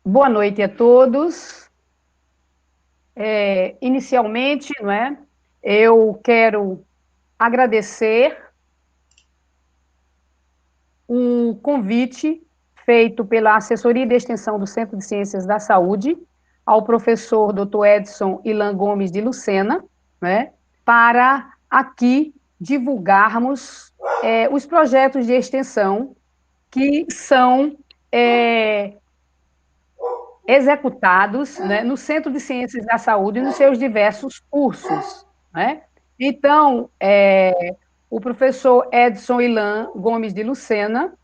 Boa noite a todos. Inicialmente, não é, eu quero agradecer o convite feito pela Assessoria de Extensão do Centro de Ciências da Saúde ao professor Dr. Edson Ilan Gomes de Lucena, né, para aqui divulgarmos os projetos de extensão que são executados, né, no Centro de Ciências da Saúde e nos seus diversos cursos, né? Então, o professor Edson Ilan Gomes de Lucena,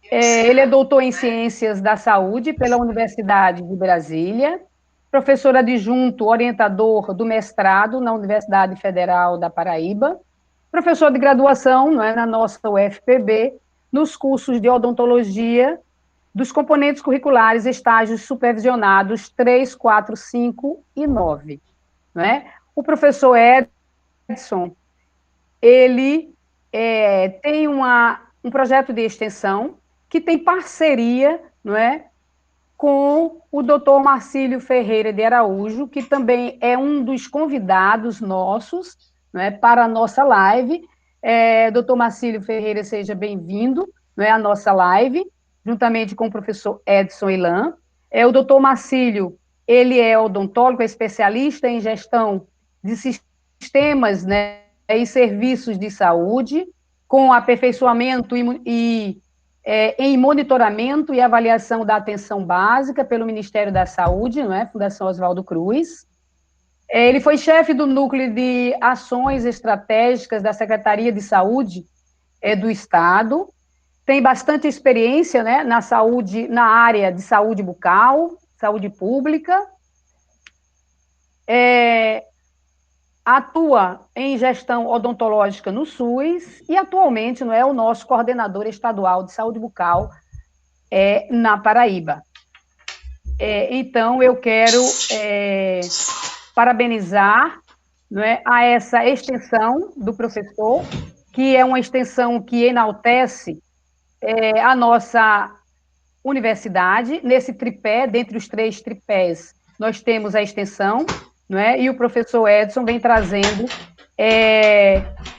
ele é doutor em Ciências da Saúde pela Universidade de Brasília, professor adjunto orientador do mestrado na Universidade Federal da Paraíba, professor de graduação, não é, na nossa UFPB, nos cursos de odontologia, dos componentes curriculares, estágios supervisionados 3, 4, 5 e 9. Né? O professor Edson, ele tem um projeto de extensão que tem parceria, não é, com o doutor Marcílio Ferreira de Araújo, que também é um dos convidados nossos, não é, para a nossa live. Doutor Marcílio Ferreira, seja bem-vindo, não é, à nossa live, juntamente com o professor Edson Ilan. O doutor Marcílio, ele é odontólogo, é especialista em gestão de sistemas, né, e serviços de saúde, com aperfeiçoamento em monitoramento e avaliação da atenção básica pelo Ministério da Saúde, não é? Fundação Oswaldo Cruz. Ele foi chefe do Núcleo de Ações Estratégicas da Secretaria de Saúde do Estado, tem bastante experiência, né, na saúde, na área de saúde bucal, saúde pública, atua em gestão odontológica no SUS e atualmente não é o nosso coordenador estadual de saúde bucal na Paraíba. Então, eu quero parabenizar, não é, a essa extensão do professor, que é uma extensão que enaltece a nossa universidade. Nesse tripé, dentre os 3 tripés, nós temos a extensão, não é? E o professor Edson vem trazendo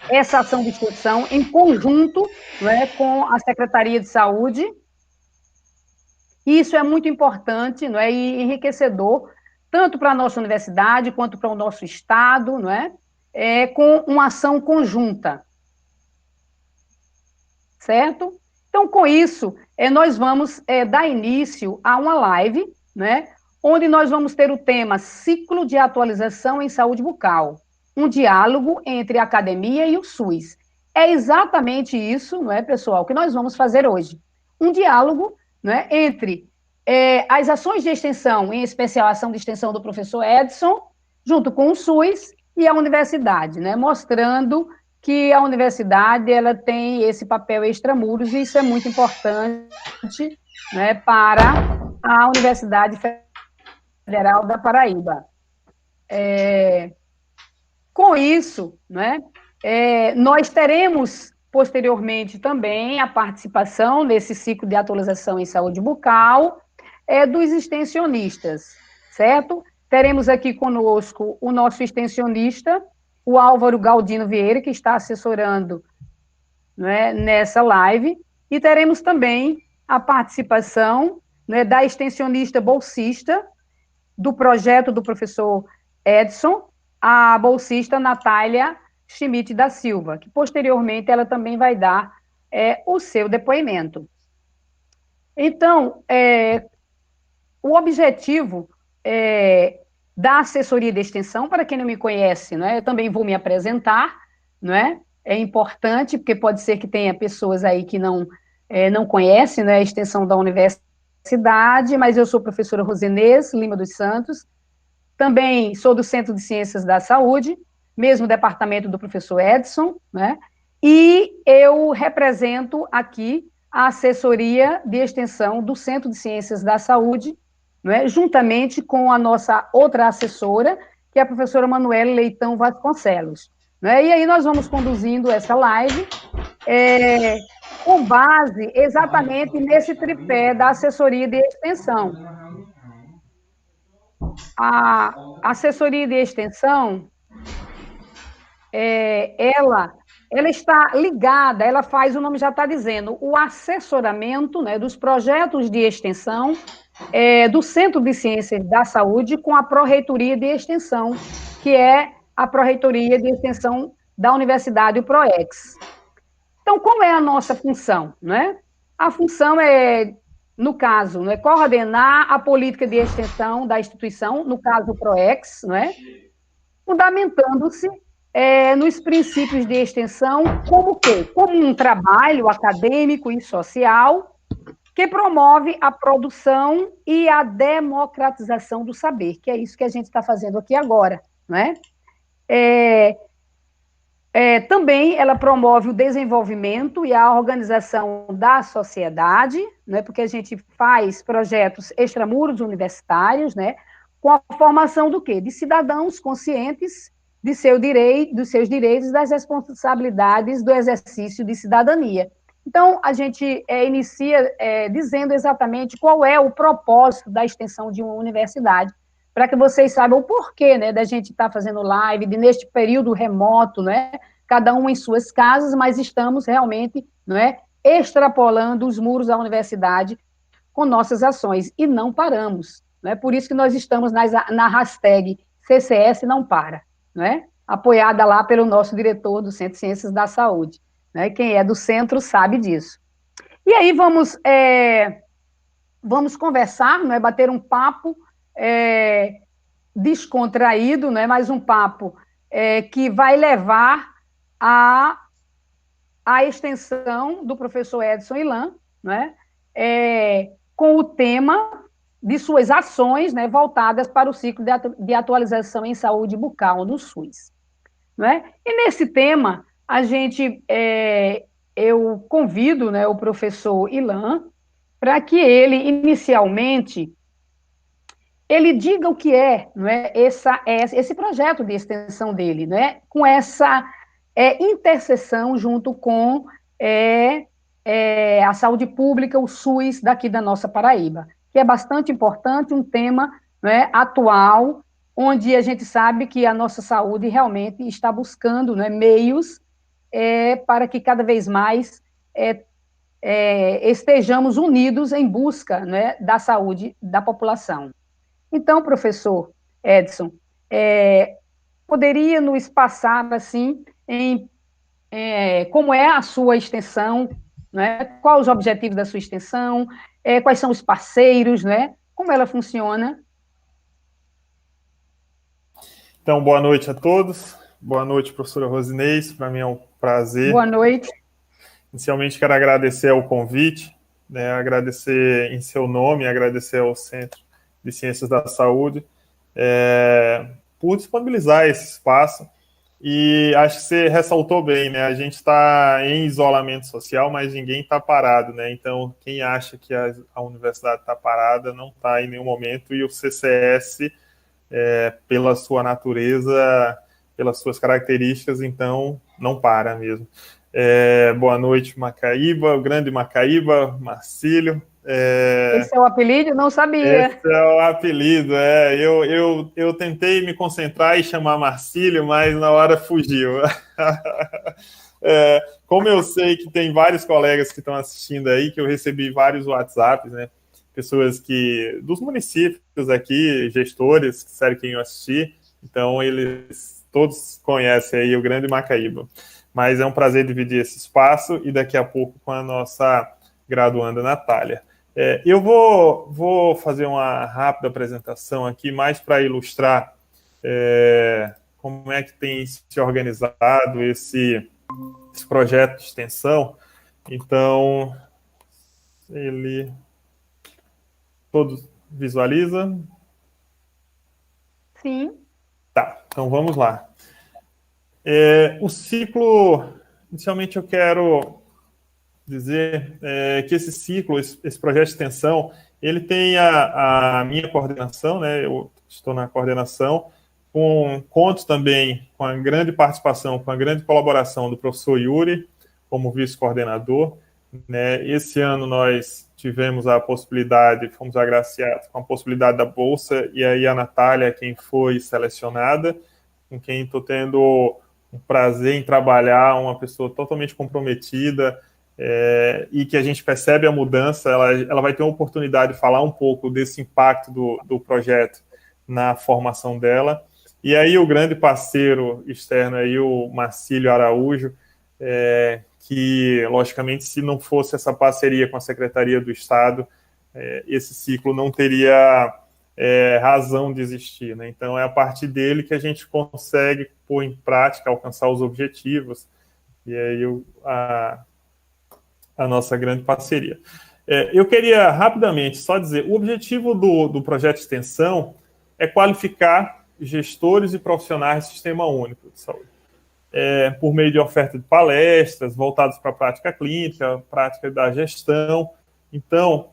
essa ação de extensão em conjunto, não é, com a Secretaria de Saúde. E isso é muito importante, não é, e enriquecedor, tanto para a nossa universidade quanto para o nosso estado, não é? Com uma ação conjunta. Certo? Então, com isso, nós vamos dar início a uma live, né, onde nós vamos ter o tema Ciclo de Atualização em Saúde Bucal, um diálogo entre a academia e o SUS. É exatamente isso, não é, pessoal, que nós vamos fazer hoje. Um diálogo, não é, entre as ações de extensão, em especial a ação de extensão do professor Edson, junto com o SUS e a universidade, né, mostrando que a universidade ela tem esse papel extramuros, e isso é muito importante, né, para a Universidade Federal da Paraíba. Com isso, né, nós teremos posteriormente também a participação nesse ciclo de atualização em saúde bucal dos extensionistas, certo? Teremos aqui conosco o nosso extensionista, o Álvaro Galdino Vieira, que está assessorando, né, nessa live, e teremos também a participação, né, da extensionista bolsista do projeto do professor Edson, a bolsista Natália Schmidt da Silva, que posteriormente ela também vai dar o seu depoimento. Então, o objetivo da assessoria de extensão, para quem não me conhece, não é? Eu também vou me apresentar, não é? É importante, porque pode ser que tenha pessoas aí que não conhecem, né, a extensão da universidade, mas eu sou professora Rosinês Lima dos Santos, também sou do Centro de Ciências da Saúde, mesmo departamento do professor Edson, né? E eu represento aqui a assessoria de extensão do Centro de Ciências da Saúde, não é? Juntamente com a nossa outra assessora, que é a professora Manuela Leitão Vasconcelos. Não é? E aí nós vamos conduzindo essa live com base exatamente nesse tripé da assessoria de extensão. a assessoria de extensão, ela está ligada, ela faz, o nome já está dizendo, o assessoramento, né, dos projetos de extensão do Centro de Ciências da Saúde com a Pró-Reitoria de Extensão, que é a Pró-Reitoria de Extensão da Universidade, o PROEX. Então, qual é a nossa função, né? A função no caso, né, coordenar a política de extensão da instituição, no caso o PROEX, né, fundamentando-se nos princípios de extensão como o quê? Como um trabalho acadêmico e social que promove a produção e a democratização do saber, que é isso que a gente está fazendo aqui agora, né? Também ela promove o desenvolvimento e a organização da sociedade, né, porque a gente faz projetos extramuros universitários, né, com a formação do quê? De cidadãos conscientes de dos seus direitos e das responsabilidades do exercício de cidadania. Então, a gente inicia dizendo exatamente qual é o propósito da extensão de uma universidade, para que vocês saibam o porquê, né, da gente estar fazendo live, neste período remoto, né, cada um em suas casas, mas estamos realmente, não é, extrapolando os muros da universidade com nossas ações, e não paramos. Não é por isso que nós estamos na hashtag CCS não para, não é? Apoiada lá pelo nosso diretor do Centro de Ciências da Saúde. Né? Quem é do centro sabe disso. E aí vamos conversar, não é? Bater um papo descontraído, não é? Mais um papo que vai levar a extensão do professor Edson Ilan, né, com o tema de suas ações, né, voltadas para o ciclo de atualização em saúde bucal no SUS. Né? E nesse tema, eu convido, né, o professor Ilan para que ele, inicialmente, ele diga o que não é esse projeto de extensão dele, né, com essa interseção junto com a saúde pública, o SUS daqui da nossa Paraíba, que é bastante importante, um tema, né, atual, onde a gente sabe que a nossa saúde realmente está buscando, né, meios para que cada vez mais estejamos unidos em busca, né, da saúde da população. Então, professor Edson, poderia nos passar, assim, como é a sua extensão, né? Quais os objetivos da sua extensão, quais são os parceiros, né? Como ela funciona? Então, boa noite a todos. Boa noite, professora Rosinês. Para mim é um prazer. Boa noite. Inicialmente, quero agradecer o convite, né? Agradecer em seu nome, agradecer ao Centro de Ciências da Saúde por disponibilizar esse espaço. E acho que você ressaltou bem, né? A gente está em isolamento social, mas ninguém está parado, né? Então, quem acha que a universidade está parada não está em nenhum momento, e o CCS, pela sua natureza, pelas suas características, então não para mesmo. Boa noite, Macaíba, o grande Macaíba, Marcílio. Esse é o apelido? Não sabia. Esse é o apelido, eu tentei me concentrar e chamar Marcílio, mas na hora fugiu. Como eu sei que tem vários colegas que estão assistindo aí, que eu recebi vários WhatsApps, né? Pessoas dos municípios aqui, gestores, que disseram que iam assistir, então eles todos conhecem aí o grande Macaíba. Mas é um prazer dividir esse espaço, e daqui a pouco com a nossa graduanda Natália. Eu vou fazer uma rápida apresentação aqui, mais para ilustrar como é que tem se organizado esse projeto de extensão. Então, todos visualizam? Sim. Tá, então vamos lá. O ciclo, inicialmente eu quero dizer que esse ciclo, esse projeto de extensão, ele tem a minha coordenação, né? Eu estou na coordenação, conto também com a grande participação, com a grande colaboração do professor Yuri, como vice-coordenador, né? Esse ano nós tivemos a possibilidade, fomos agraciados com a possibilidade da bolsa, e aí a Natália, quem foi selecionada, com quem estou tendo um prazer em trabalhar, uma pessoa totalmente comprometida, e que a gente percebe a mudança. Ela vai ter uma oportunidade de falar um pouco desse impacto do projeto na formação dela. E aí o grande parceiro externo aí, o Marcílio Araújo, que, logicamente, se não fosse essa parceria com a Secretaria do Estado, esse ciclo não teria razão de existir, né? Então, é a partir dele que a gente consegue pôr em prática, alcançar os objetivos, e aí a nossa grande parceria. Eu queria, rapidamente, só dizer, o objetivo do projeto de extensão é qualificar gestores e profissionais do Sistema Único de Saúde, por meio de oferta de palestras voltadas para a prática clínica, prática da gestão. Então,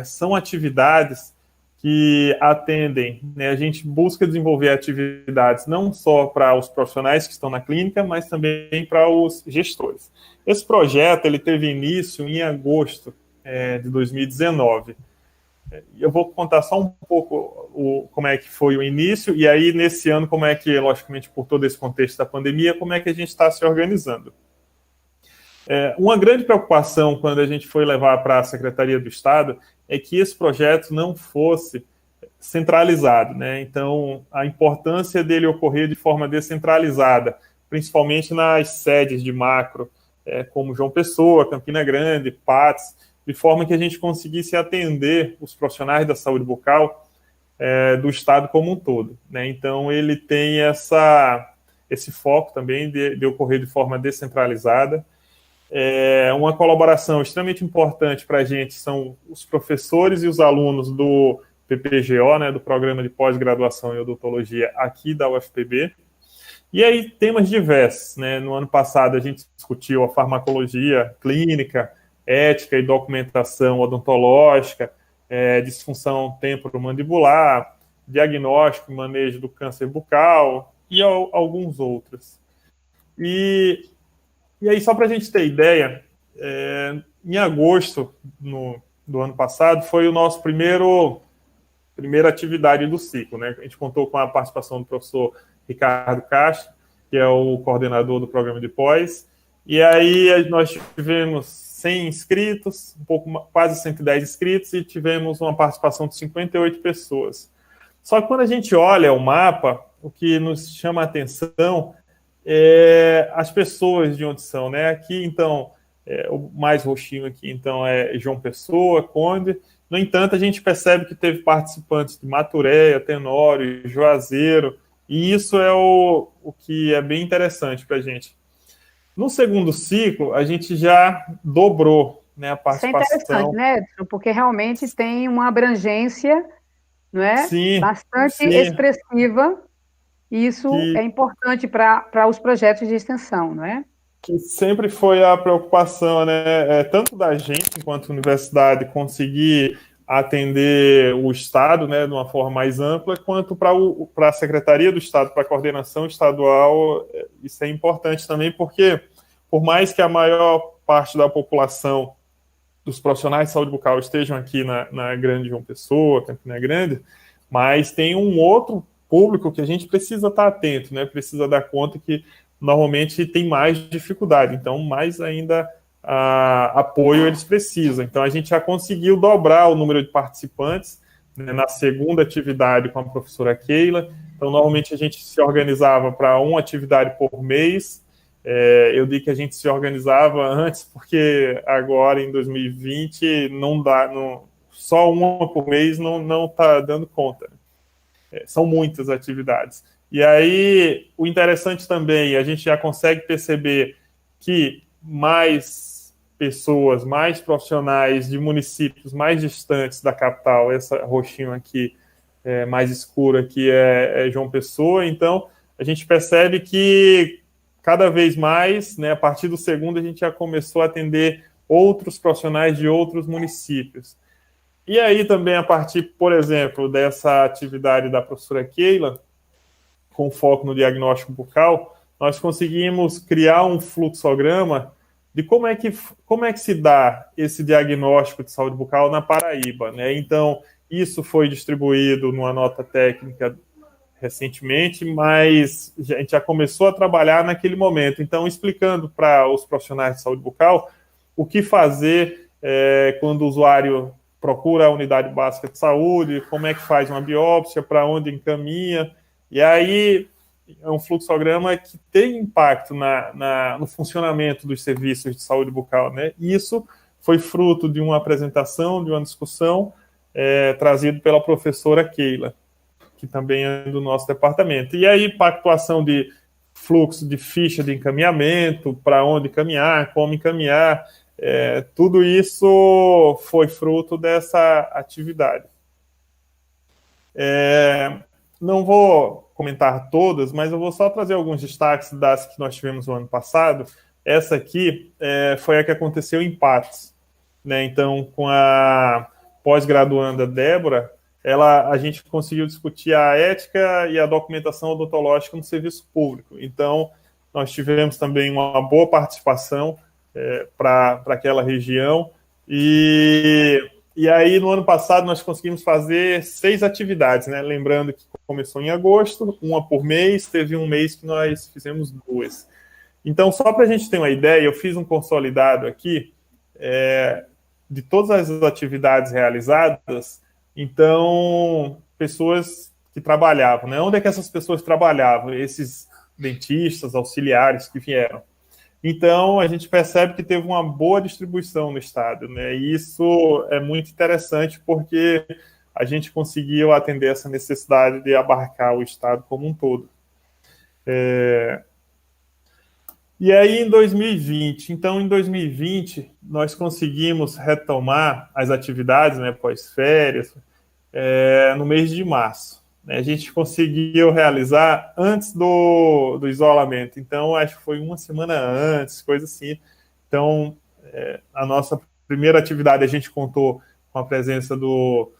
são atividades que atendem, né? A gente busca desenvolver atividades não só para os profissionais que estão na clínica, mas também para os gestores. Esse projeto ele teve início em agosto de 2019. Eu vou contar só um pouco como é que foi o início, e aí, nesse ano, como é que, logicamente, por todo esse contexto da pandemia, como é que a gente está se organizando. Uma grande preocupação quando a gente foi levar para a Secretaria do Estado é que esse projeto não fosse centralizado, né? Então, a importância dele ocorrer de forma descentralizada, principalmente nas sedes de macro, como João Pessoa, Campina Grande, Patos, de forma que a gente conseguisse atender os profissionais da saúde bucal do Estado como um todo, né? Então, ele tem esse foco também de ocorrer de forma descentralizada. Uma colaboração extremamente importante para a gente são os professores e os alunos do PPGO, né, do Programa de Pós-Graduação em Odontologia aqui da UFPB. E aí, temas diversos, né? No ano passado, a gente discutiu a farmacologia clínica, ética e documentação odontológica, disfunção temporomandibular, diagnóstico e manejo do câncer bucal e alguns outros. E aí, só para a gente ter ideia, em agosto do ano passado, foi o nosso primeira atividade do ciclo, né? A gente contou com a participação do professor Ricardo Castro, que é o coordenador do programa de pós, e aí nós tivemos 100 inscritos, quase 110 inscritos, e tivemos uma participação de 58 pessoas. Só que quando a gente olha o mapa, o que nos chama a atenção as pessoas de onde são, né? Aqui, então, o mais roxinho aqui, então, é João Pessoa, Conde. No entanto, a gente percebe que teve participantes de Maturéia, Tenório, Juazeiro, e isso é o que é bem interessante para a gente. No segundo ciclo, a gente já dobrou, né, a participação. Isso é interessante, né, Edson? Porque realmente tem uma abrangência, não é? Sim, bastante sim. expressiva. Isso é importante para os projetos de extensão, não é? Que sempre foi a preocupação, né? Tanto da gente, enquanto universidade, conseguir atender o Estado, né, de uma forma mais ampla, quanto para a Secretaria do Estado, para a coordenação estadual. Isso é importante também, porque, por mais que a maior parte da população dos profissionais de saúde bucal estejam aqui na Grande João Pessoa, Campina Grande, mas tem um outro público que a gente precisa estar atento, né? Precisa dar conta que normalmente tem mais dificuldade, então mais ainda apoio eles precisam. Então a gente já conseguiu dobrar o número de participantes, né, na segunda atividade com a professora Keila. Então normalmente a gente se organizava para uma atividade por mês. Eu digo que a gente se organizava antes, porque agora em 2020 não dá, só uma por mês não está dando conta. São muitas atividades. E aí, o interessante também, a gente já consegue perceber que mais pessoas, mais profissionais de municípios mais distantes da capital, essa roxinho aqui, mais escuro aqui, é João Pessoa. Então, a gente percebe que cada vez mais, né, a partir do segundo, a gente já começou a atender outros profissionais de outros municípios. E aí também, a partir, por exemplo, dessa atividade da professora Keila, com foco no diagnóstico bucal, nós conseguimos criar um fluxograma de como é que se dá esse diagnóstico de saúde bucal na Paraíba, né? Então, isso foi distribuído numa nota técnica recentemente, mas a gente já começou a trabalhar naquele momento. Então, explicando para os profissionais de saúde bucal o que fazer quando o usuário procura a unidade básica de saúde, como é que faz uma biópsia, para onde encaminha. E aí é um fluxograma que tem impacto no funcionamento dos serviços de saúde bucal, né? E isso foi fruto de uma apresentação, de uma discussão trazido pela professora Keila, que também é do nosso departamento. E aí, pactuação de fluxo de ficha de encaminhamento, para onde caminhar, como encaminhar, tudo isso foi fruto dessa atividade. Não vou comentar todas, mas eu vou só trazer alguns destaques das que nós tivemos no ano passado. Essa aqui foi a que aconteceu em Patos, né? Então, com a pós-graduanda Débora, a gente conseguiu discutir a ética e a documentação odontológica no serviço público. Então, nós tivemos também uma boa participação para aquela região. E aí, no ano passado, nós conseguimos fazer 6 atividades, né? Lembrando que começou em agosto, uma por mês, teve um mês que nós fizemos 2. Então, só para a gente ter uma ideia, eu fiz um consolidado aqui de todas as atividades realizadas. Então, pessoas que trabalhavam, né? Onde é que essas pessoas trabalhavam? Esses dentistas, auxiliares que vieram. Então, a gente percebe que teve uma boa distribuição no estado, né? E isso é muito interessante porque a gente conseguiu atender essa necessidade de abarcar o estado como um todo. E aí, em 2020, nós conseguimos retomar as atividades, né, pós-férias, no mês de março. A gente conseguiu realizar antes do isolamento, então acho que foi uma semana antes, coisa assim. Então, a nossa primeira atividade a gente contou com a presença do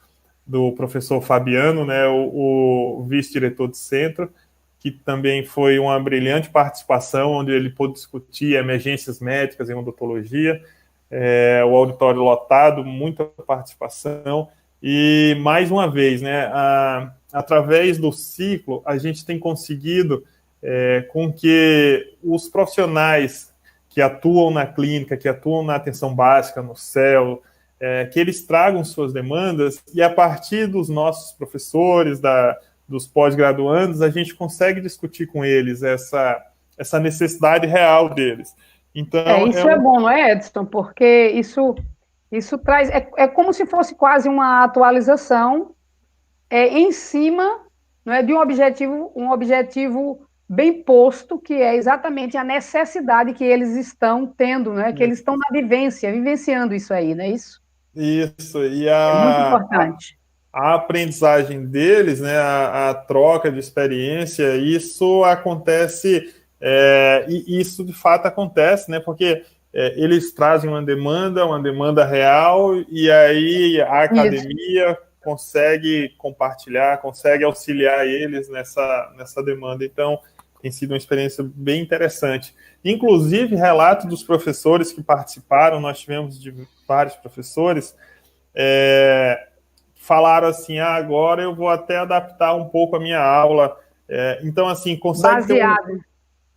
professor Fabiano, né, o vice-diretor do centro, que também foi uma brilhante participação, onde ele pôde discutir emergências médicas em odontologia, o auditório lotado, muita participação. E, mais uma vez, né, através do ciclo, a gente tem conseguido com que os profissionais que atuam na clínica, que atuam na atenção básica, no CEL, que eles tragam suas demandas e, a partir dos nossos professores, dos pós-graduandos, a gente consegue discutir com eles essa necessidade real deles. Então, isso é bom, não é, Edson? Porque isso traz... É como se fosse quase uma atualização em cima, não é, de um objetivo bem posto, que é exatamente a necessidade que eles estão tendo, né? Que eles estão vivenciando isso aí, não é isso? Isso, e É muito importante. A aprendizagem deles, né, a troca de experiência, isso acontece, e isso de fato acontece, né, porque eles trazem uma demanda real, e aí a academia isso. Consegue compartilhar, consegue auxiliar eles nessa demanda. Então, tem sido uma experiência bem interessante. Inclusive, relato dos professores que participaram, nós tivemos de vários professores, falaram assim, agora eu vou até adaptar um pouco a minha aula. Então, assim, consegue baseado.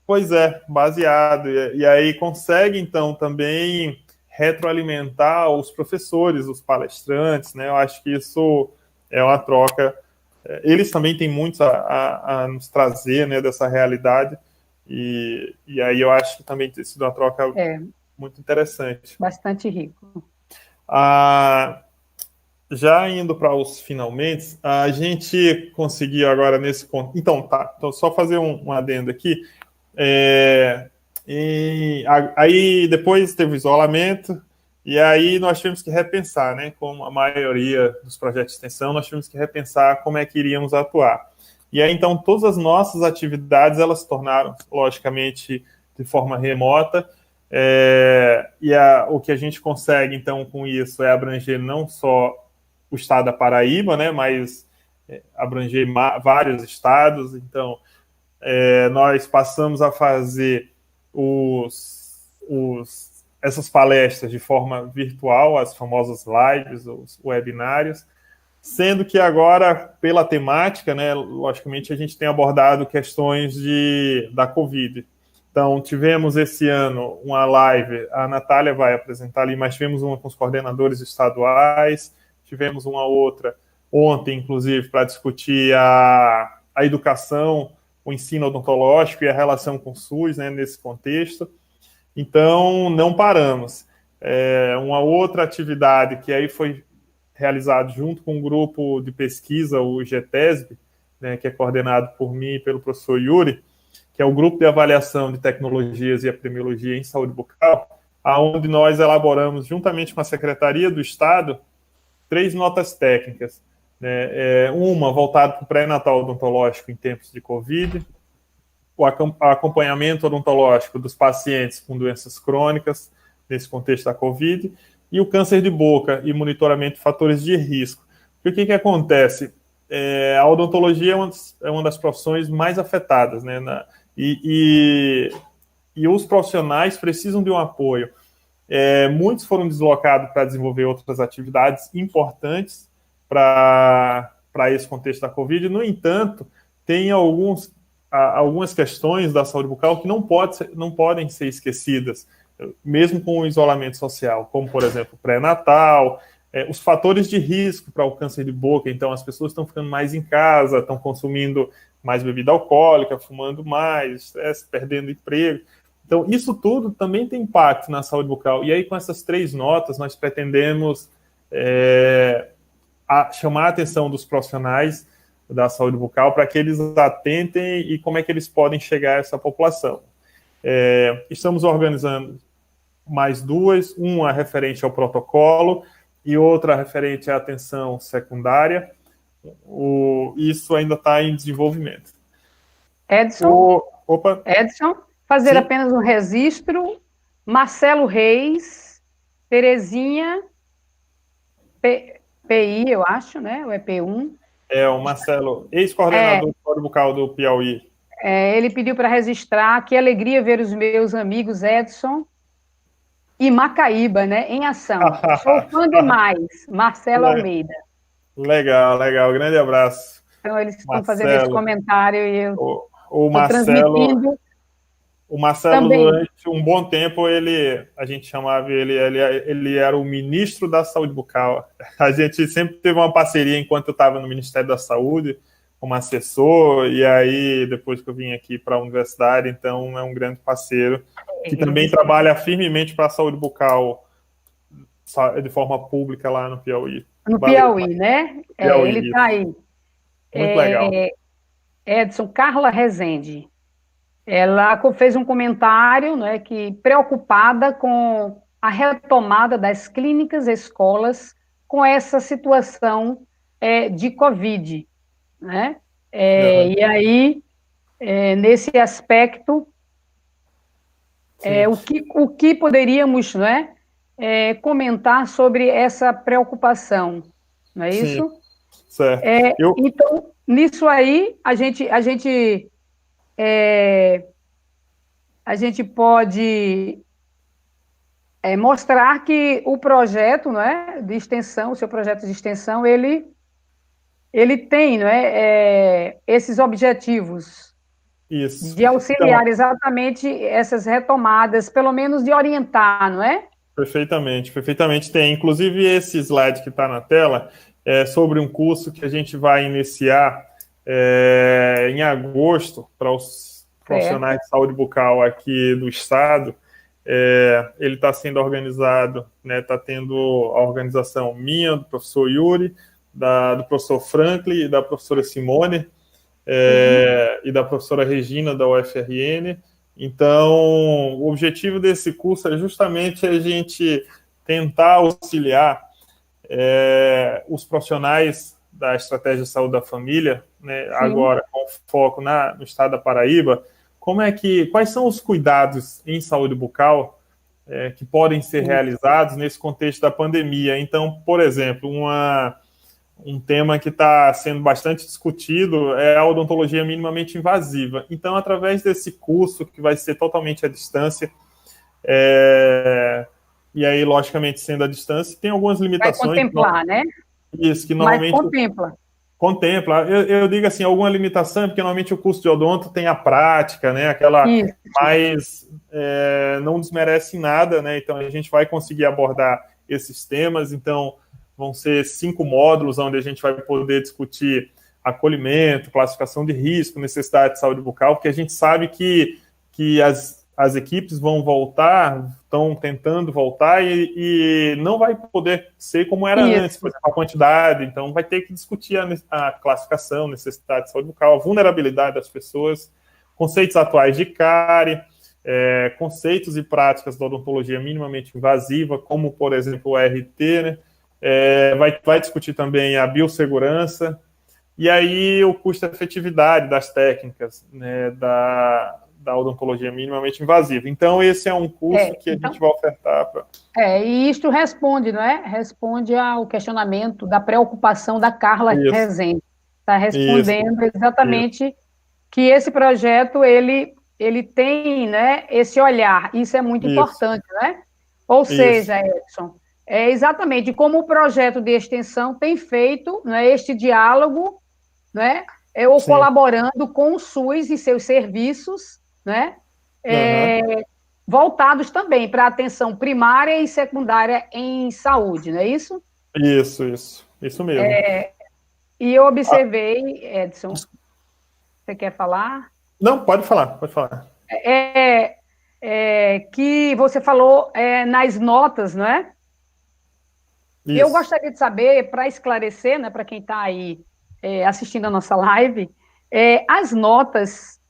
Pois é, baseado. E aí consegue, então, também retroalimentar os professores, os palestrantes, né? Eu acho que isso é uma troca. Eles também têm muito a nos trazer, né, dessa realidade. E aí eu acho que também tem sido uma troca muito interessante. Bastante rico. Já indo para os finalmente, a gente conseguiu agora nesse ponto. Então, só fazer um adendo aqui. Aí depois teve o isolamento, e aí nós tivemos que repensar, né? Como a maioria dos projetos de extensão, nós tivemos que repensar como é que iríamos atuar. E aí, então, todas as nossas atividades, elas se tornaram, logicamente, de forma remota, o que a gente consegue, então, com isso, é abranger não só o estado da Paraíba, né? Mas abranger vários estados. Então, nós passamos a fazer essas palestras de forma virtual, as famosas lives, os webinários, sendo que agora, pela temática, né, logicamente, a gente tem abordado questões da Covid. Então, tivemos esse ano uma live, a Natália vai apresentar ali, mas tivemos uma com os coordenadores estaduais, tivemos uma outra ontem, inclusive, para discutir a educação, o ensino odontológico e a relação com o SUS, né, nesse contexto. Então, não paramos. Uma outra atividade que aí foi realizado junto com um grupo de pesquisa, o GETESB, né, que é coordenado por mim e pelo professor Yuri, que é o Grupo de Avaliação de Tecnologias e Epidemiologia em Saúde Bucal, aonde nós elaboramos, juntamente com a Secretaria do Estado, 3 notas técnicas. Né, uma voltada para o pré-natal odontológico em tempos de Covid, o acompanhamento odontológico dos pacientes com doenças crônicas, nesse contexto da Covid, e o câncer de boca e monitoramento de fatores de risco. E o que acontece? A odontologia é uma das profissões mais afetadas, né? E os profissionais precisam de um apoio. Muitos foram deslocados para desenvolver outras atividades importantes para esse contexto da Covid. No entanto, tem algumas questões da saúde bucal que não podem ser esquecidas, mesmo com o isolamento social, como, por exemplo, pré-natal, os fatores de risco para o câncer de boca. Então, as pessoas estão ficando mais em casa, estão consumindo mais bebida alcoólica, fumando mais, estresse, perdendo emprego. Então, isso tudo também tem impacto na saúde bucal. E aí, com essas 3 notas, nós pretendemos chamar a atenção dos profissionais da saúde bucal para que eles atentem e como é que eles podem chegar a essa população. Estamos organizando mais 2, uma referente ao protocolo e outra referente à atenção secundária. Isso ainda está em desenvolvimento. Edson, fazer Sim. apenas um registro. Marcelo Reis, Terezinha, PI, eu acho, né? Ou é P1? O Marcelo, ex-coordenador do Saúde Bucal do Piauí. Ele pediu para registrar. Que alegria ver os meus amigos Edson e Macaíba, né, em ação. Sou fã demais. Marcelo Almeida. Legal. Grande abraço. Então, eles estão fazendo esse comentário e eu estou transmitindo. O Marcelo, também. Durante um bom tempo, a gente chamava ele era o ministro da Saúde Bucal. A gente sempre teve uma parceria enquanto eu estava no Ministério da Saúde, como assessor, e aí, depois que eu vim aqui para a universidade, então é um grande parceiro, que também trabalha firmemente para a saúde bucal de forma pública lá no Piauí. No Piauí, né? Piauí, ele está aí. Muito legal. Edson, Carla Rezende. Ela fez um comentário, né, que preocupada com a retomada das clínicas, escolas, com essa situação de Covid, né? E aí, nesse aspecto, o que poderíamos, né, comentar sobre essa preocupação, não é isso? Certo. Então, nisso aí, a gente pode mostrar que o projeto, não é, de extensão, o seu projeto de extensão, ele tem, não é, esses objetivos. Isso. De auxiliar então, exatamente essas retomadas, pelo menos de orientar, não é? Perfeitamente tem. Inclusive, esse slide que está na tela é sobre um curso que a gente vai iniciar em agosto para os profissionais de saúde bucal aqui do estado. Ele está sendo organizado, né, está tendo a organização minha, do professor Yuri, do professor Franklin e da professora Simone, e da professora Regina, da UFRN. Então, o objetivo desse curso é justamente a gente tentar auxiliar os profissionais da Estratégia de Saúde da Família, né, agora com foco no estado da Paraíba, quais são os cuidados em saúde bucal que podem ser realizados nesse contexto da pandemia. Então, por exemplo, um tema que está sendo bastante discutido é a odontologia minimamente invasiva. Então, através desse curso, que vai ser totalmente à distância, e aí, logicamente, sendo à distância, tem algumas Vai limitações. contemplar, né? Isso, que Mas normalmente contempla. contempla. Eu digo assim, alguma limitação, porque normalmente o curso de odonto tem a prática, né? Aquela, Isso. mas não desmerece em nada, né? Então a gente vai conseguir abordar esses temas. Então vão ser 5 módulos onde a gente vai poder discutir acolhimento, classificação de risco, necessidade de saúde bucal, porque a gente sabe que as equipes vão voltar, estão tentando voltar e não vai poder ser como era antes, por exemplo, a quantidade. Então, vai ter que discutir a classificação, necessidade de saúde bucal, a vulnerabilidade das pessoas, conceitos atuais de cárie, conceitos e práticas da odontologia minimamente invasiva, como, por exemplo, o RT, né? Vai discutir também a biossegurança, e aí o custo-efetividade das técnicas, né, da odontologia minimamente invasiva. Então, esse é um curso que a gente vai ofertar. E isto responde, não é? Responde ao questionamento da preocupação da Carla Rezende. Está respondendo exatamente que esse projeto, ele tem, né, esse olhar. Isso é muito importante, né? Ou seja, Edson, é exatamente como o projeto de extensão tem feito, né, este diálogo, né, ou colaborando com o SUS e seus serviços, né, voltados também para a atenção primária e secundária em saúde, não é isso? Isso mesmo. E eu observei, Edson, você quer falar? Não, pode falar. Que você falou nas notas, não é? Isso. Eu gostaria de saber, para esclarecer, né, para quem está aí assistindo a nossa live, as notas,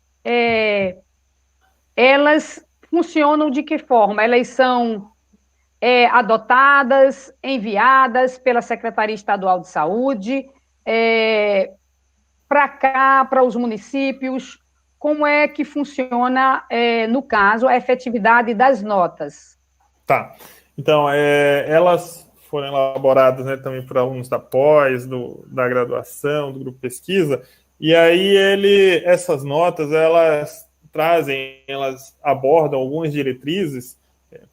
elas funcionam de que forma? Elas são adotadas, enviadas pela Secretaria Estadual de Saúde, para cá, para os municípios. Como é que funciona, no caso, a efetividade das notas? Tá. Então, elas foram elaboradas, né, também por alunos da pós, da graduação, do grupo pesquisa, e aí essas notas, elas abordam algumas diretrizes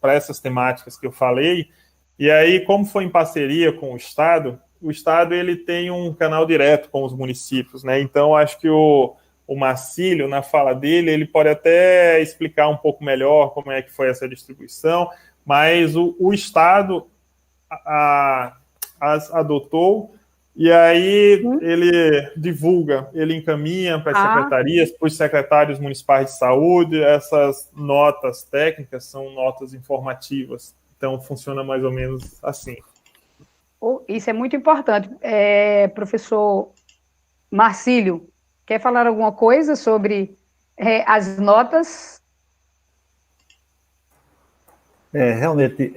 para essas temáticas que eu falei, e aí, como foi em parceria com o Estado ele tem um canal direto com os municípios, né? Então, acho que o Marcílio, na fala dele, ele pode até explicar um pouco melhor como é que foi essa distribuição, mas o Estado as adotou, e aí ele divulga, ele encaminha para as secretarias, para os secretários municipais de saúde. Essas notas técnicas são notas informativas, então funciona mais ou menos assim. Isso é muito importante. Professor Marcílio, quer falar alguma coisa sobre as notas? Realmente,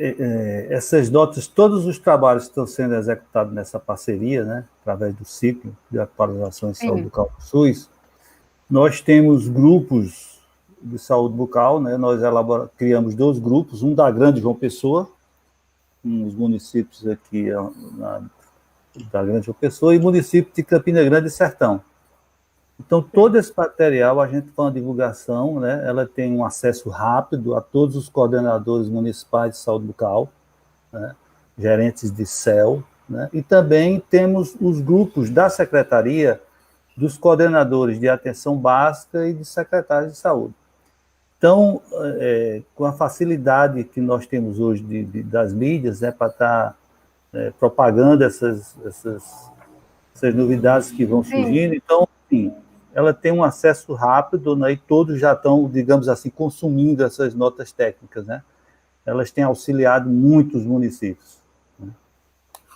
essas notas, todos os trabalhos que estão sendo executados nessa parceria, né, através do ciclo de atualização de saúde bucal do SUS, nós temos grupos de saúde bucal, né, nós criamos 2 grupos, um da Grande João Pessoa, nos municípios aqui da Grande João Pessoa, e município de Campina Grande e Sertão. Então, todo esse material, a gente faz uma divulgação, né? Ela tem um acesso rápido a todos os coordenadores municipais de saúde bucal, né? Gerentes de CEL, né? E também temos os grupos da secretaria dos coordenadores de atenção básica e de secretários de saúde. Então, com a facilidade que nós temos hoje das mídias, né, para estar propagando essas novidades que vão surgindo, então, sim, ela tem um acesso rápido, né, e todos já estão, digamos assim, consumindo essas notas técnicas, né? Elas têm auxiliado muitos municípios. Né?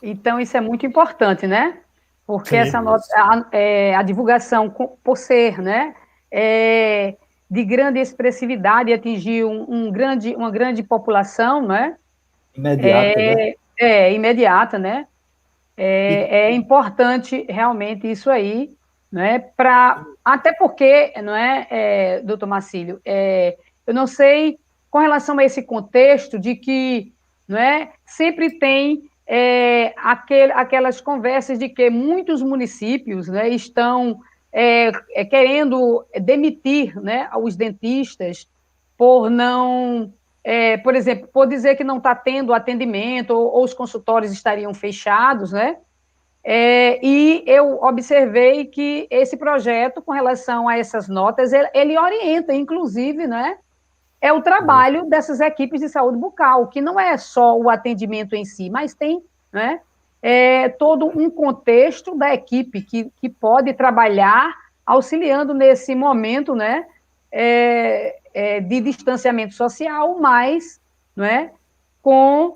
Então, isso é muito importante, né? Porque essa nota, a divulgação, por ser, né, de grande expressividade, atingir uma grande população, né? Imediata, né? Imediata, né? É importante realmente isso aí, né? Até porque, não é, doutor Marcílio, eu não sei com relação a esse contexto de que, não é, sempre tem aquelas conversas de que muitos municípios, né, estão querendo demitir, né, os dentistas por não por exemplo, por dizer que não está tendo atendimento ou os consultórios estariam fechados, né? E eu observei que esse projeto, com relação a essas notas, ele orienta, inclusive, né, o trabalho dessas equipes de saúde bucal, que não é só o atendimento em si, mas tem, né, todo um contexto da equipe que pode trabalhar auxiliando nesse momento, né, de distanciamento social, mas, né, com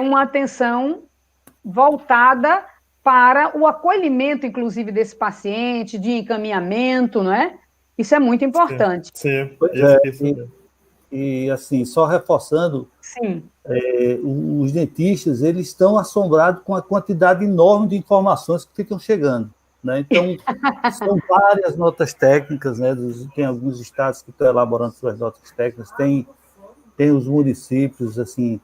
uma atenção voltada para o acolhimento, inclusive, desse paciente, de encaminhamento, não é? Isso é muito importante. Sim, e assim, só reforçando, sim. Os dentistas, eles estão assombrados com a quantidade enorme de informações que ficam chegando, né? Então, são várias notas técnicas, né? Tem alguns estados que estão elaborando suas notas técnicas, tem os municípios, assim,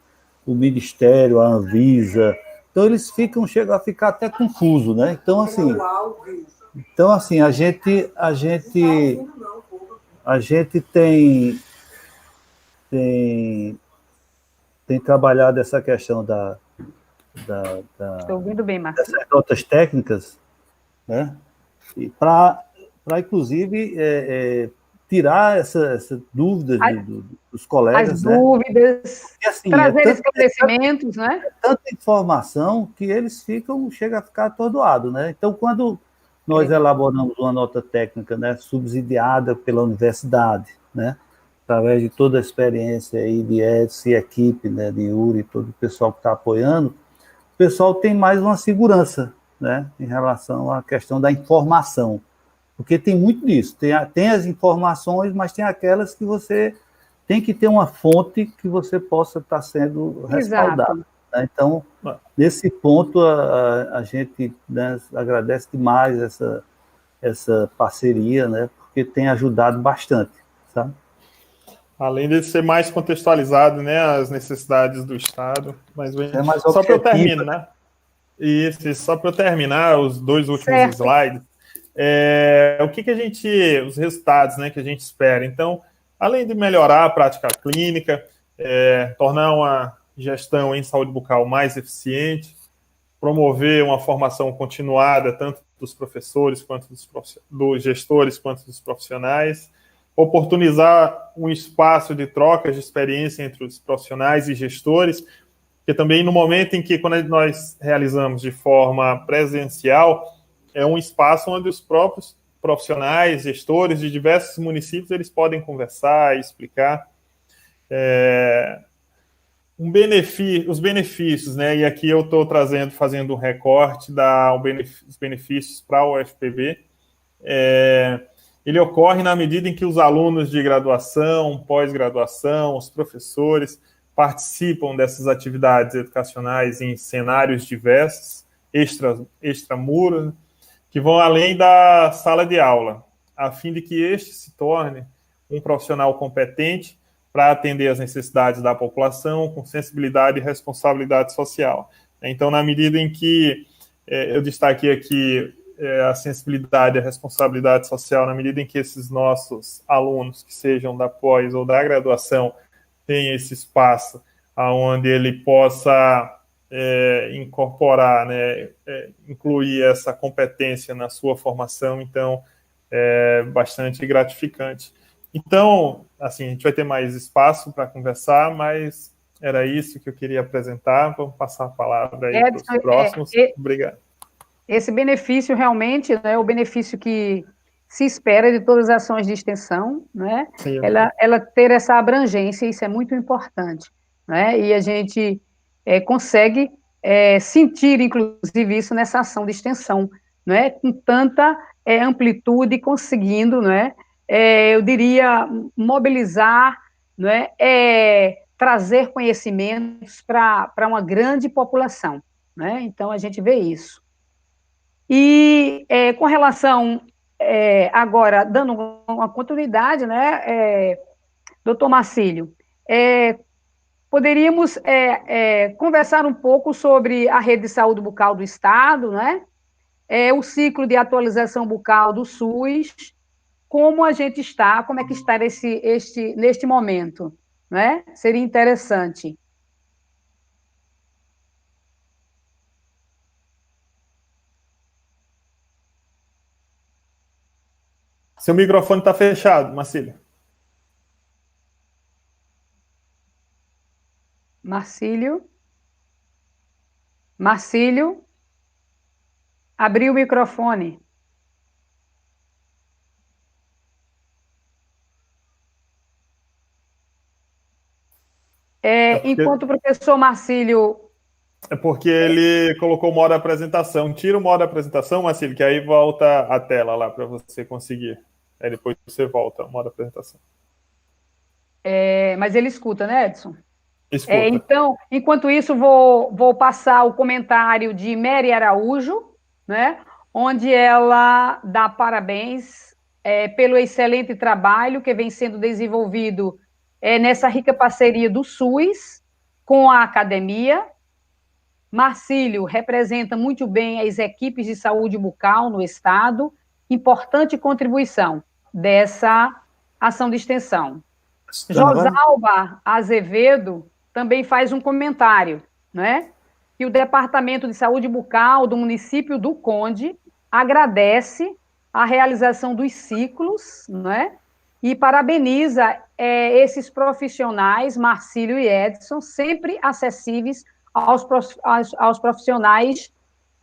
o Ministério, a Anvisa. Então, eles chegam a ficar até confusos, né? Então, assim, a gente tem trabalhado essa questão Estou ouvindo bem, Marcos. dessas notas técnicas, né? Para, inclusive, tirar essas dúvidas dos colegas. As dúvidas, porque, assim, trazer esclarecimentos, né? Tanta informação que eles chegam a ficar atordoados, né? Então, quando nós elaboramos uma nota técnica, né, subsidiada pela universidade, né, através de toda a experiência aí de Edson e equipe, né, de Yuri, todo o pessoal que está apoiando, o pessoal tem mais uma segurança, né, em relação à questão da informação. Porque tem muito disso. Tem as informações, mas tem aquelas que você tem que ter uma fonte que você possa estar sendo respaldado. Né? Então, nesse ponto, a gente, né, agradece demais essa parceria, né, porque tem ajudado bastante, sabe? Além de ser mais contextualizado, né, as necessidades do Estado. Mas mais só para eu terminar, só para eu terminar os 2 últimos slides, o que a gente, os resultados, né, que a gente espera. Então, além de melhorar a prática clínica, tornar uma gestão em saúde bucal mais eficiente, promover uma formação continuada, tanto dos professores, quanto dos gestores, quanto dos profissionais, oportunizar um espaço de trocas de experiência entre os profissionais e gestores, porque também no momento em que, quando nós realizamos de forma presencial, é um espaço onde os próprios profissionais, gestores de diversos municípios, eles podem conversar e explicar. Os benefícios, né? E aqui eu estou fazendo um recorte dos benefícios para o UFPB. Ele ocorre na medida em que os alunos de graduação, pós-graduação, os professores participam dessas atividades educacionais em cenários diversos, extramuros, que vão além da sala de aula, a fim de que este se torne um profissional competente para atender às necessidades da população com sensibilidade e responsabilidade social. Então, na medida em que eu destaquei aqui a sensibilidade e a responsabilidade social, na medida em que esses nossos alunos, que sejam da pós ou da graduação, têm esse espaço onde ele possa incorporar, né, incluir essa competência na sua formação, então é bastante gratificante. Então, assim, a gente vai ter mais espaço para conversar, mas era isso que eu queria apresentar. Vamos passar a palavra aí para os próximos. Obrigado. Esse benefício realmente, né, o benefício que se espera de todas as ações de extensão, né, ela ter essa abrangência, isso é muito importante, né, e a gente consegue sentir, inclusive, isso nessa ação de extensão, né, com tanta amplitude, conseguindo, né, eu diria, mobilizar, né, trazer conhecimentos para uma grande população, né, então a gente vê isso. E com relação, agora, dando uma continuidade, né, doutor Marcílio, poderíamos conversar um pouco sobre a rede de saúde bucal do Estado, né, o ciclo de atualização bucal do SUS, como a gente está, como é que está neste momento? né? Seria interessante. Seu microfone está fechado, Marcílio. Marcílio, abriu o microfone. Enquanto o professor Marcílio... É porque ele colocou o modo apresentação. Tira o modo apresentação, Marcílio, que aí volta a tela lá para você conseguir. Aí depois você volta ao modo apresentação. Mas ele escuta, né, Edson? Escuta. Então, enquanto isso, vou passar o comentário de Mary Araújo, né, onde ela dá parabéns pelo excelente trabalho que vem sendo desenvolvido nessa rica parceria do SUS com a academia. Marcílio representa muito bem as equipes de saúde bucal no Estado, importante contribuição dessa ação de extensão. Josalba Azevedo também faz um comentário, né? Que o Departamento de Saúde Bucal do município do Conde agradece a realização dos ciclos, né? E parabeniza esses profissionais, Marcílio e Edson, sempre acessíveis aos profissionais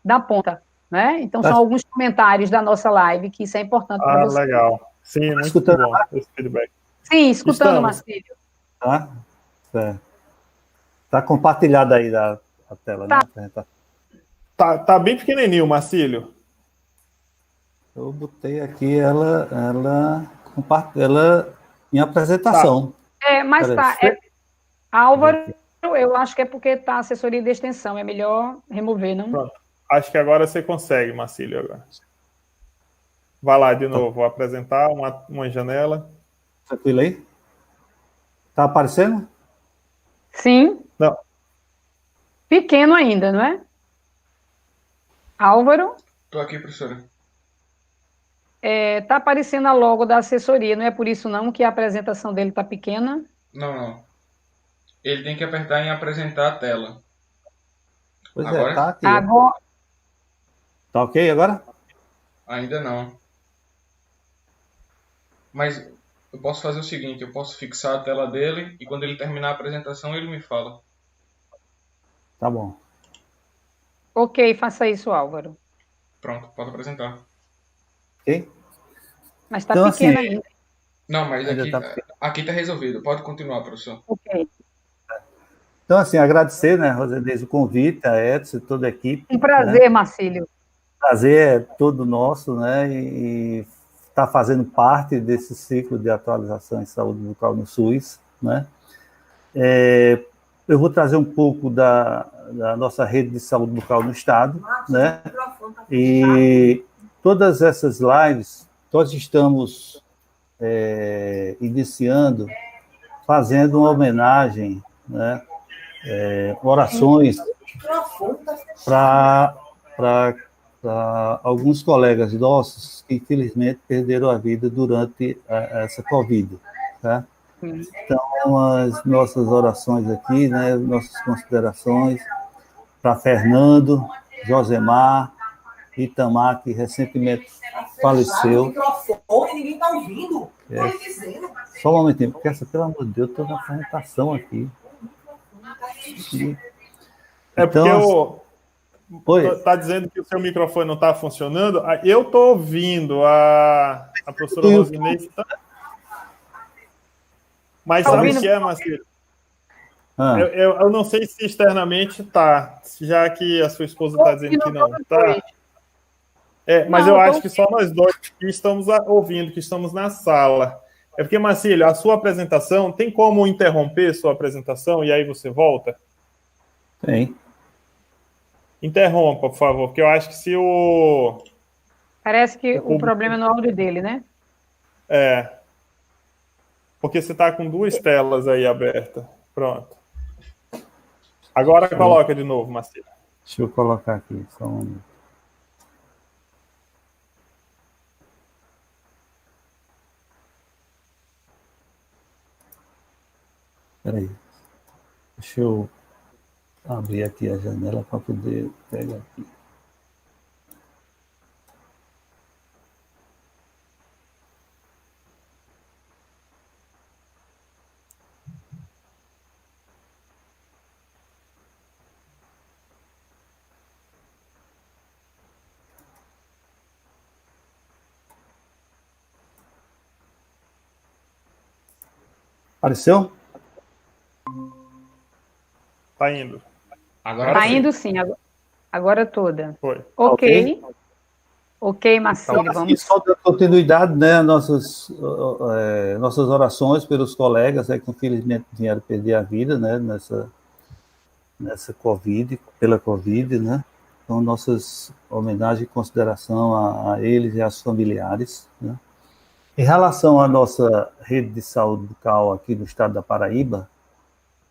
da ponta, né? Então, são alguns comentários da nossa live, que isso é importante para você. Legal. Sim, muito bom esse feedback. Sim, escutando, Marcílio. Tá? Tá compartilhada aí a tela, tá. Né? Tá bem pequenininho, Marcílio. Eu botei aqui ela em apresentação. Mas tá. Álvaro, eu acho que é porque tá assessoria de extensão. É melhor remover, não? Pronto. Acho que agora você consegue, Marcílio. Agora. Vai lá de novo. Vou apresentar uma janela. Tranquilo aí? Tá aparecendo? Sim. Não. Pequeno ainda, não é? Álvaro? Estou aqui, professora. Tá aparecendo a logo da assessoria, não é por isso não que a apresentação dele tá pequena? Não. Ele tem que apertar em apresentar a tela. Pois agora? Tá aqui. Agora... Tá ok agora? Ainda não. Mas eu posso fazer o seguinte, eu posso fixar a tela dele e quando ele terminar a apresentação ele me fala. Tá bom. Ok, faça isso, Álvaro. Pronto, pode apresentar. Ok? Mas tá então, pequena ainda. Não, mas aqui tá resolvido. Pode continuar, professor. Ok. Então, assim, agradecer, né, Rosenez, o convite, a Edson e toda a equipe. Um prazer, né? Marcílio. Prazer é todo nosso, né, e estar fazendo parte desse ciclo de atualização em saúde bucal no SUS, né. Eu vou trazer um pouco da nossa rede de saúde bucal no Estado, né, e todas essas lives, nós estamos iniciando, fazendo uma homenagem, né, orações para alguns colegas nossos que, infelizmente, perderam a vida durante essa Covid. Tá? Então, as nossas orações aqui, né, nossas considerações para Fernando, Josemar, Itamar, que recentemente faleceu. Ninguém está ouvindo. Só um momentinho, porque pelo amor de Deus, estou na apresentação aqui. Porque está dizendo que o seu microfone não está funcionando. Eu estou ouvindo a professora Rosinei. Mas sabe o que é, Marcelo? Eu não sei se externamente está, já que a sua esposa está dizendo que não. Tá? Mas eu acho que só nós dois que estamos ouvindo, que estamos na sala. É porque, Marcílio, a sua apresentação, tem como interromper sua apresentação e aí você volta? Tem. Interrompa, por favor, porque eu acho que se o... Parece que o problema é no áudio dele, né? Porque você está com duas telas aí abertas. Pronto. Agora coloca de novo, Marcílio. Deixa eu colocar aqui, só um minuto. Espera aí, deixa eu abrir aqui a janela para poder pegar aqui. Apareceu? Tá indo. Agora Está foi. indo sim, agora toda. Foi. Ok. Ok, Marcílio, Então, assim, vamos. só dando continuidade, né, nossas orações pelos colegas, que infelizmente vieram perder a vida, né, nessa Covid, pela Covid, né? Então, nossas homenagens e consideração a eles e aos familiares, né? Em relação à nossa rede de saúde bucal aqui no estado da Paraíba,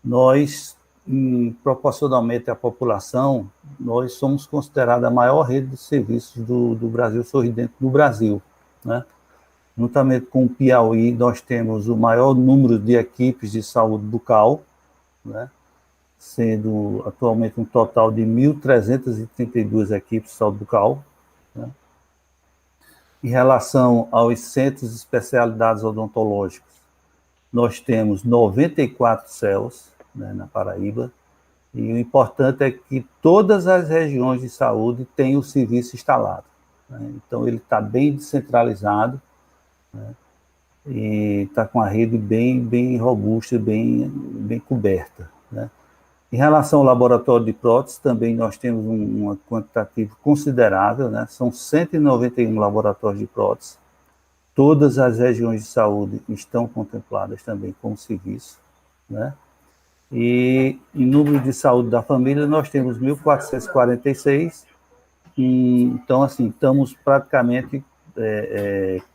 nós, proporcionalmente à população, nós somos considerados a maior rede de serviços do Brasil Sorridente do Brasil, né? Juntamente com o Piauí, nós temos o maior número de equipes de saúde bucal, né? Sendo atualmente um total de 1.332 equipes de saúde bucal, né? Em relação aos centros de especialidades odontológicas, nós temos 94 CELs, né, na Paraíba, e o importante é que todas as regiões de saúde têm o serviço instalado, né? Então, ele está bem descentralizado, né, e está com a rede bem robusta, bem coberta, né? Em relação ao laboratório de prótese, também nós temos um quantitativo considerável, né? São 191 laboratórios de prótese. Todas as regiões de saúde estão contempladas também com o serviço, né? E em número de saúde da família, nós temos 1.446. Então, assim, estamos praticamente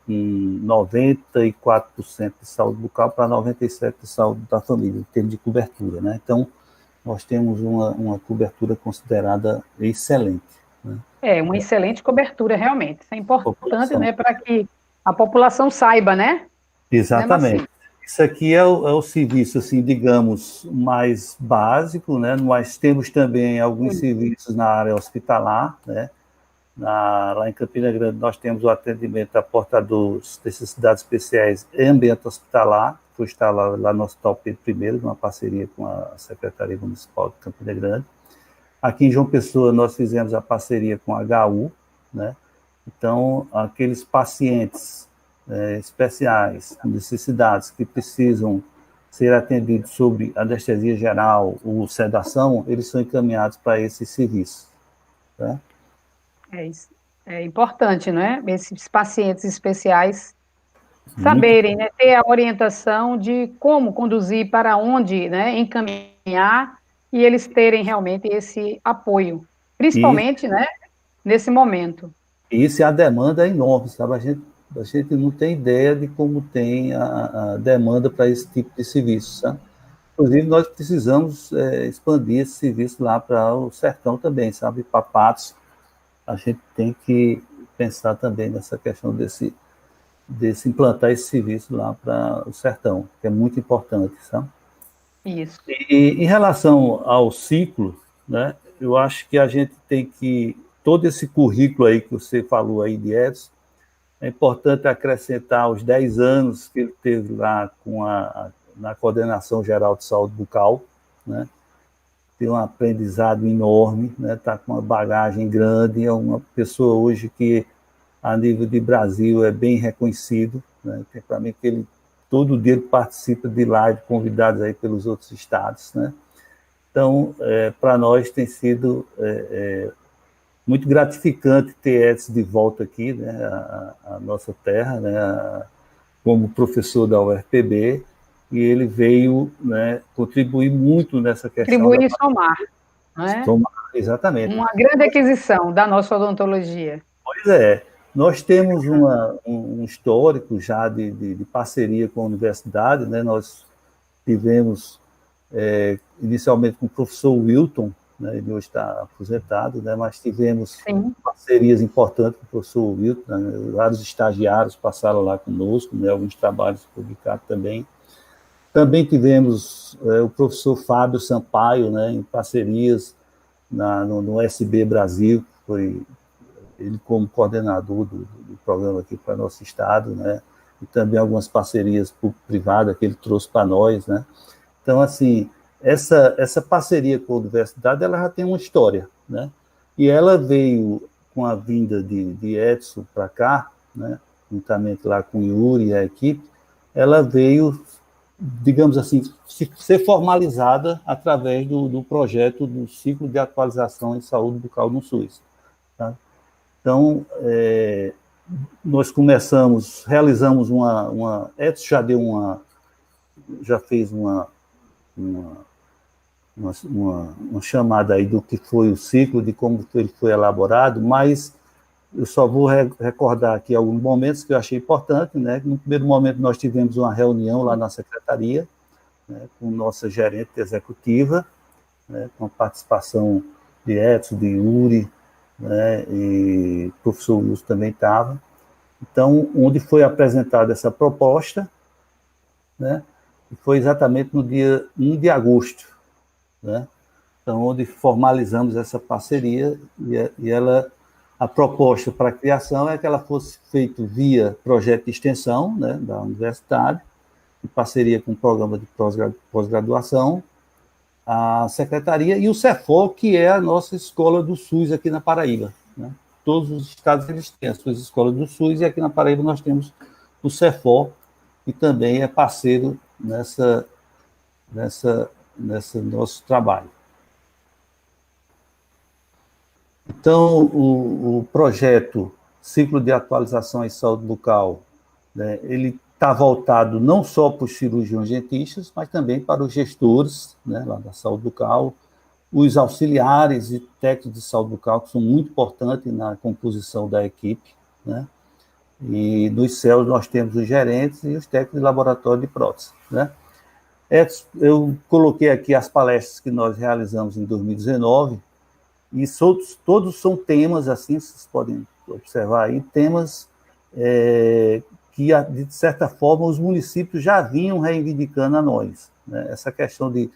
com 94% de saúde bucal para 97% de saúde da família, em termos de cobertura, né? Então, nós temos uma cobertura considerada excelente, né? Uma excelente cobertura, realmente. Isso é importante, População. né, para que a população saiba, né? Exatamente. Né, Isso aqui é o serviço, assim, digamos, mais básico, né? Mas temos também alguns serviços na área hospitalar, né? Lá em Campina Grande, nós temos o atendimento a portadores de necessidades especiais em ambiente hospitalar, que está lá no Hospital Pedro I, numa parceria com a Secretaria Municipal de Campina Grande. Aqui em João Pessoa, nós fizemos a parceria com a HU, né? Então, aqueles pacientes especiais, com necessidades, que precisam ser atendidos sob anestesia geral ou sedação, eles são encaminhados para esse serviço, tá? Isso. É importante, né? Esses pacientes especiais saberem, né? Ter a orientação de como conduzir, para onde, né? Encaminhar e eles terem realmente esse apoio, E principalmente, né? Nesse momento. isso, a demanda é enorme, sabe? A gente não tem ideia de como tem a demanda para esse tipo de serviço, sabe? Inclusive, nós precisamos expandir esse serviço lá para o sertão também, sabe? Para Patos, a gente tem que pensar também nessa questão desse implantar esse serviço lá para o sertão, que é muito importante, sabe? Isso. E em relação ao ciclo, né, eu acho que a gente tem que, todo esse currículo aí que você falou aí de Edson, é importante acrescentar os 10 anos que ele teve lá na Coordenação Geral de Saúde Bucal, né? Tem um aprendizado enorme, né? Está com uma bagagem grande, é uma pessoa hoje que, a nível de Brasil, é bem reconhecido, né? Tem para mim que ele, todo dia, ele participa de live, convidados aí pelos outros estados, né? Então, para nós tem sido muito gratificante ter Edson de volta aqui, né, a nossa terra, né, como professor da UFPB, e ele veio, né, contribuir muito nessa questão. Contribuir e somar, né? Exatamente. Uma grande aquisição da nossa odontologia. Pois é. Nós temos um histórico já de parceria com a universidade, né? Nós tivemos inicialmente com o professor Wilton, né? Ele hoje está aposentado, né? Mas tivemos parcerias importantes com o professor Wilton, né? Vários estagiários passaram lá conosco, né? Alguns trabalhos publicados também. Também tivemos o professor Fábio Sampaio, né, em parcerias no SB Brasil, foi ele como coordenador do programa aqui para nosso estado, né, e também algumas parcerias público-privadas que ele trouxe para nós, né. Então, assim, essa parceria com a universidade, ela já tem uma história, né, e ela veio com a vinda de Edson para cá, né, juntamente lá com o Yuri e a equipe, ela veio, digamos assim, ser formalizada através do projeto do ciclo de atualização em saúde bucal no SUS. Tá? Então, nós realizamos Edson já fez uma chamada aí do que foi o ciclo, de como ele foi elaborado, mas eu só vou recordar aqui alguns momentos que eu achei importante, né? No primeiro momento nós tivemos uma reunião lá na secretaria, né, com nossa gerente executiva, né, com a participação de Edson, de Yuri, né, e o professor Wilson também estava. Então, onde foi apresentada essa proposta, né, e foi exatamente no dia 1 de agosto, né, então, onde formalizamos essa parceria, e a proposta para a criação é que ela fosse feita via projeto de extensão, né, da universidade, em parceria com o programa de pós-graduação, a secretaria e o CEFOL, que é a nossa escola do SUS aqui na Paraíba. Né? Todos os estados eles têm as suas escolas do SUS, e aqui na Paraíba nós temos o CEFOL, que também é parceiro nesse nosso trabalho. Então, o projeto Ciclo de Atualização em Saúde Bucal, né, ele está voltado não só para os cirurgiões dentistas, mas também para os gestores, né, lá da saúde bucal, os auxiliares e técnicos de saúde bucal, que são muito importantes na composição da equipe, né? E nos CELs nós temos os gerentes e os técnicos de laboratório de prótese, né? Eu coloquei aqui as palestras que nós realizamos em 2019, e todos são temas, assim, vocês podem observar aí, temas que, de certa forma, os municípios já vinham reivindicando a nós. Né? Essa questão de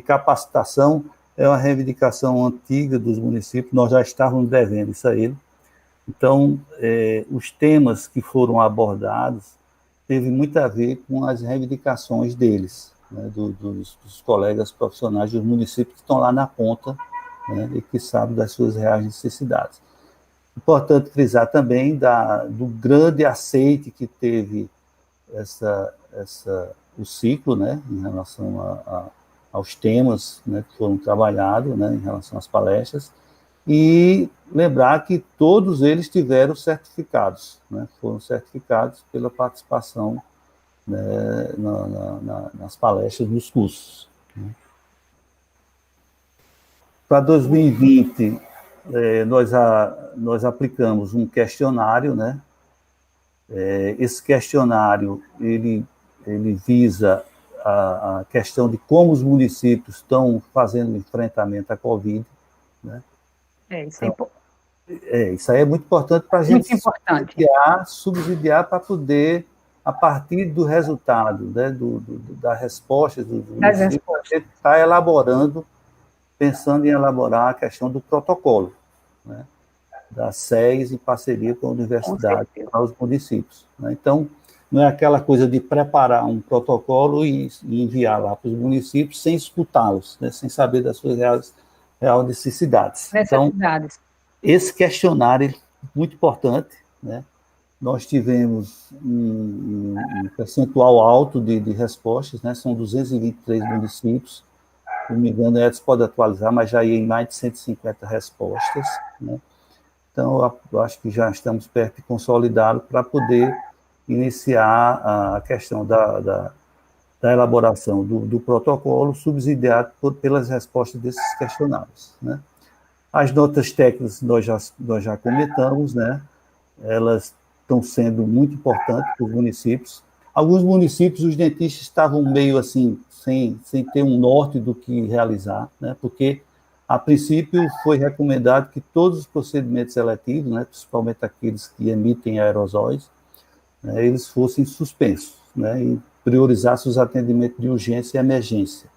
capacitação é uma reivindicação antiga dos municípios, nós já estávamos devendo isso a ele. Então, os temas que foram abordados teve muito a ver com as reivindicações deles, né? dos colegas profissionais dos municípios que estão lá na ponta, né, e que sabe das suas reais necessidades. Importante frisar também do grande aceite que teve o ciclo, né, em relação aos temas, né, que foram trabalhados, né, em relação às palestras, e lembrar que todos eles tiveram certificados, né, foram certificados pela participação, né, nas palestras dos cursos. Né. Para 2020, nós aplicamos um questionário, né? Esse questionário, ele visa a questão de como os municípios estão fazendo enfrentamento à Covid, né? Isso aí é muito importante para a gente subsidiar para poder, a partir do resultado, né, da resposta do município, a gente está elaborando, pensando em elaborar a questão do protocolo, né, das SES em parceria com a universidade para os municípios. Né? Então, não é aquela coisa de preparar um protocolo e enviar lá para os municípios sem escutá-los, né, sem saber das suas reais necessidades. Então, esse questionário é muito importante, né? Nós tivemos um percentual alto de respostas, né? São 223 municípios, se não me engano, Edson pode atualizar, mas já ia em mais de 150 respostas, né? Então, eu acho que já estamos perto de consolidá-lo para poder iniciar a questão da elaboração do protocolo subsidiado pelas respostas desses questionários, né? As notas técnicas nós já comentamos, né? Elas estão sendo muito importantes para os municípios. Alguns municípios, os dentistas estavam meio assim, sem ter um norte do que realizar, né? Porque, a princípio, foi recomendado que todos os procedimentos seletivos, né, principalmente aqueles que emitem aerosóis, né, eles fossem suspensos, né? E priorizasse os atendimentos de urgência e emergência.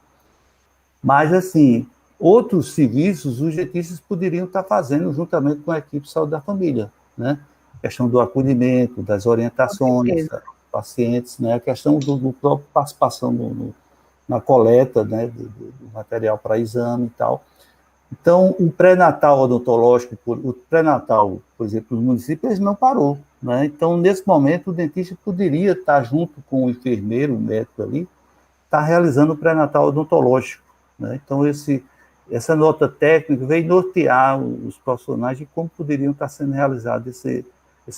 Mas, assim, outros serviços os dentistas poderiam estar fazendo juntamente com a equipe de saúde da família, né? A questão do acolhimento, das orientações dos pacientes, né? A questão do próprio participação na coleta, né? do material para exame e tal. Então, o pré-natal odontológico, o pré-natal, por exemplo, nos municípios, ele não parou, né? Então, nesse momento, o dentista poderia estar junto com o enfermeiro, o médico ali, estar realizando o pré-natal odontológico, né? Então, essa nota técnica veio nortear os profissionais de como poderiam estar sendo realizado esse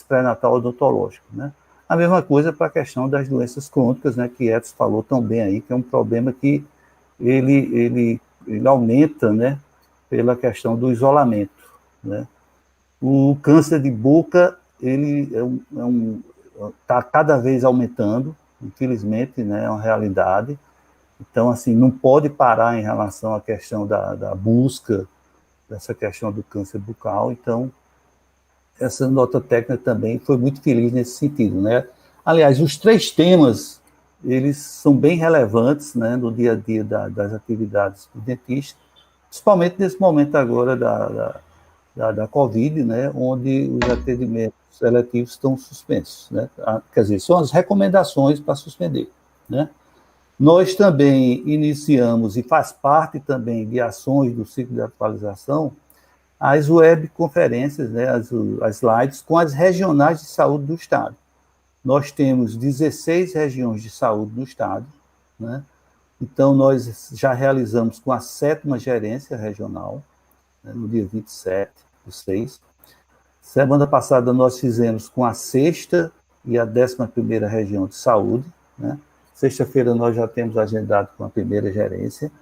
pré-natal odontológico, né? A mesma coisa para a questão das doenças crônicas, né, que Edson falou tão bem aí, que é um problema que ele aumenta, né, pela questão do isolamento, né? O câncer de boca, ele está cada vez aumentando, infelizmente, né, é uma realidade. Então, assim, não pode parar em relação à questão da busca dessa questão do câncer bucal. Então, essa nota técnica também foi muito feliz nesse sentido, né? Aliás, os 3 temas, eles são bem relevantes, né, no dia a dia das atividades do dentista, principalmente nesse momento agora da Covid, né, onde os atendimentos seletivos estão suspensos, né? Quer dizer, são as recomendações para suspender, né? Nós também iniciamos, e faz parte também de ações do ciclo de atualização, as webconferências, né, as slides, com as regionais de saúde do Estado. Nós temos 16 regiões de saúde no Estado, né? Então, nós já realizamos com a 7ª gerência regional, né, no dia 27/6. Semana passada, nós fizemos com a 6ª e a 11ª região de saúde, né? Sexta-feira, nós já temos agendado com a 1ª gerência.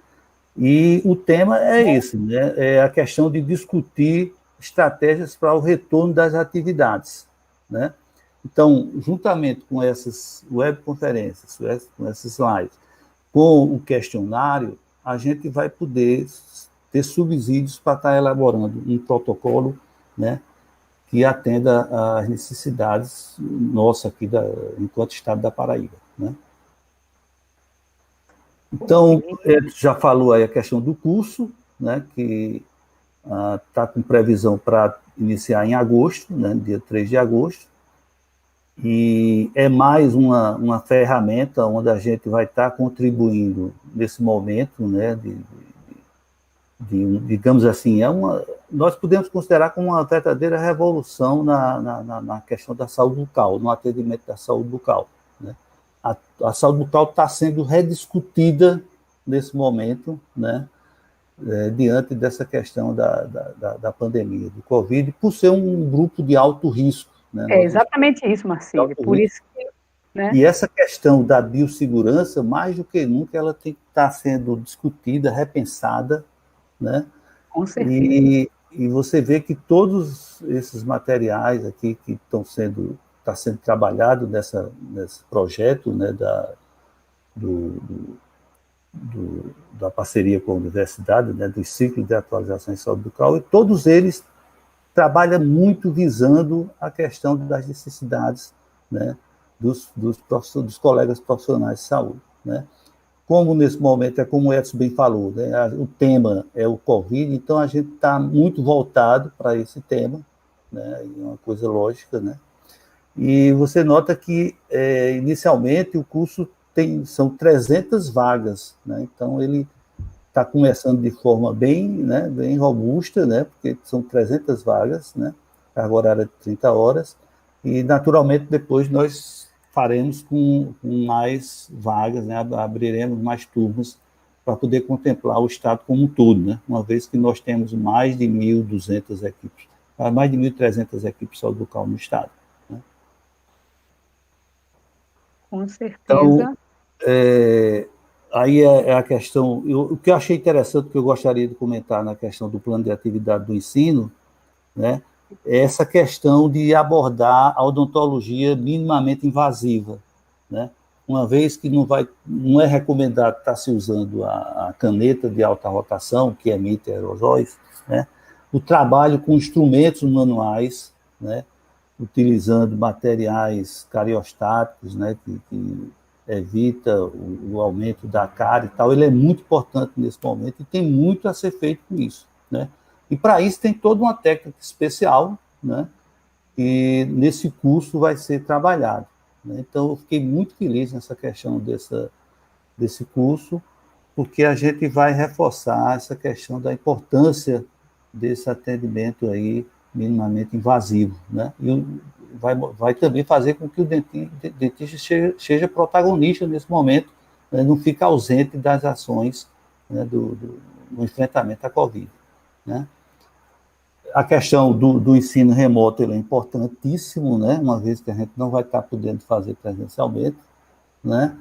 E o tema é esse, né? É a questão de discutir estratégias para o retorno das atividades, né? Então, juntamente com essas webconferências, com essas lives, com o questionário, a gente vai poder ter subsídios para estar elaborando um protocolo, né, que atenda às necessidades nossas aqui, enquanto Estado da Paraíba, né? Então, já falou aí a questão do curso, né, que está com previsão para iniciar em agosto, né, dia 3 de agosto, e é mais uma ferramenta onde a gente vai estar contribuindo nesse momento, né, digamos assim, nós podemos considerar como uma verdadeira revolução na questão da saúde bucal, no atendimento da saúde bucal, né? A saúde bucal está sendo rediscutida nesse momento, né, diante dessa questão da pandemia, do Covid, por ser um grupo de alto risco, né? É exatamente isso, Marcílio. Por isso que, né? E essa questão da biossegurança, mais do que nunca, ela tem que estar sendo discutida, repensada, né? Com certeza. E você vê que todos esses materiais aqui que está sendo trabalhado nesse projeto, né, da parceria com a universidade, né, do ciclo de atualização em saúde bucal, e todos eles trabalham muito visando a questão das necessidades, né, dos colegas profissionais de saúde, né? Como nesse momento, como o Edson bem falou, né, o tema é o Covid, então a gente está muito voltado para esse tema, né, é uma coisa lógica, né? E você nota que, inicialmente, o curso são 300 vagas, né? Então ele está começando de forma bem robusta, né, porque são 300 vagas, né, carga horária de 30 horas, e naturalmente depois nós faremos com mais vagas, né, abriremos mais turmas para poder contemplar o Estado como um todo, né, uma vez que nós temos mais de 1.200 equipes, mais de 1.300 equipes de saúde bucal no Estado, né? Com certeza. Então, aí é a questão, o que eu achei interessante, que eu gostaria de comentar na questão do plano de atividade do ensino, né, é essa questão de abordar a odontologia minimamente invasiva, né, uma vez que não é recomendado estar se usando a caneta de alta rotação, que emite aerosóis, né, o trabalho com instrumentos manuais, né, utilizando materiais cariostáticos, né, que evita o aumento da cárie e tal, ele é muito importante nesse momento e tem muito a ser feito com isso, né? E para isso tem toda uma técnica especial, né? E nesse curso vai ser trabalhado, né? Então, eu fiquei muito feliz nessa questão desse curso, porque a gente vai reforçar essa questão da importância desse atendimento aí minimamente invasivo, né? E vai também fazer com que o dentista seja protagonista nesse momento, né? Não fica ausente das ações, né, do enfrentamento à Covid, né? A questão do ensino remoto é importantíssimo, né? Uma vez que a gente não vai estar podendo fazer presencialmente, né?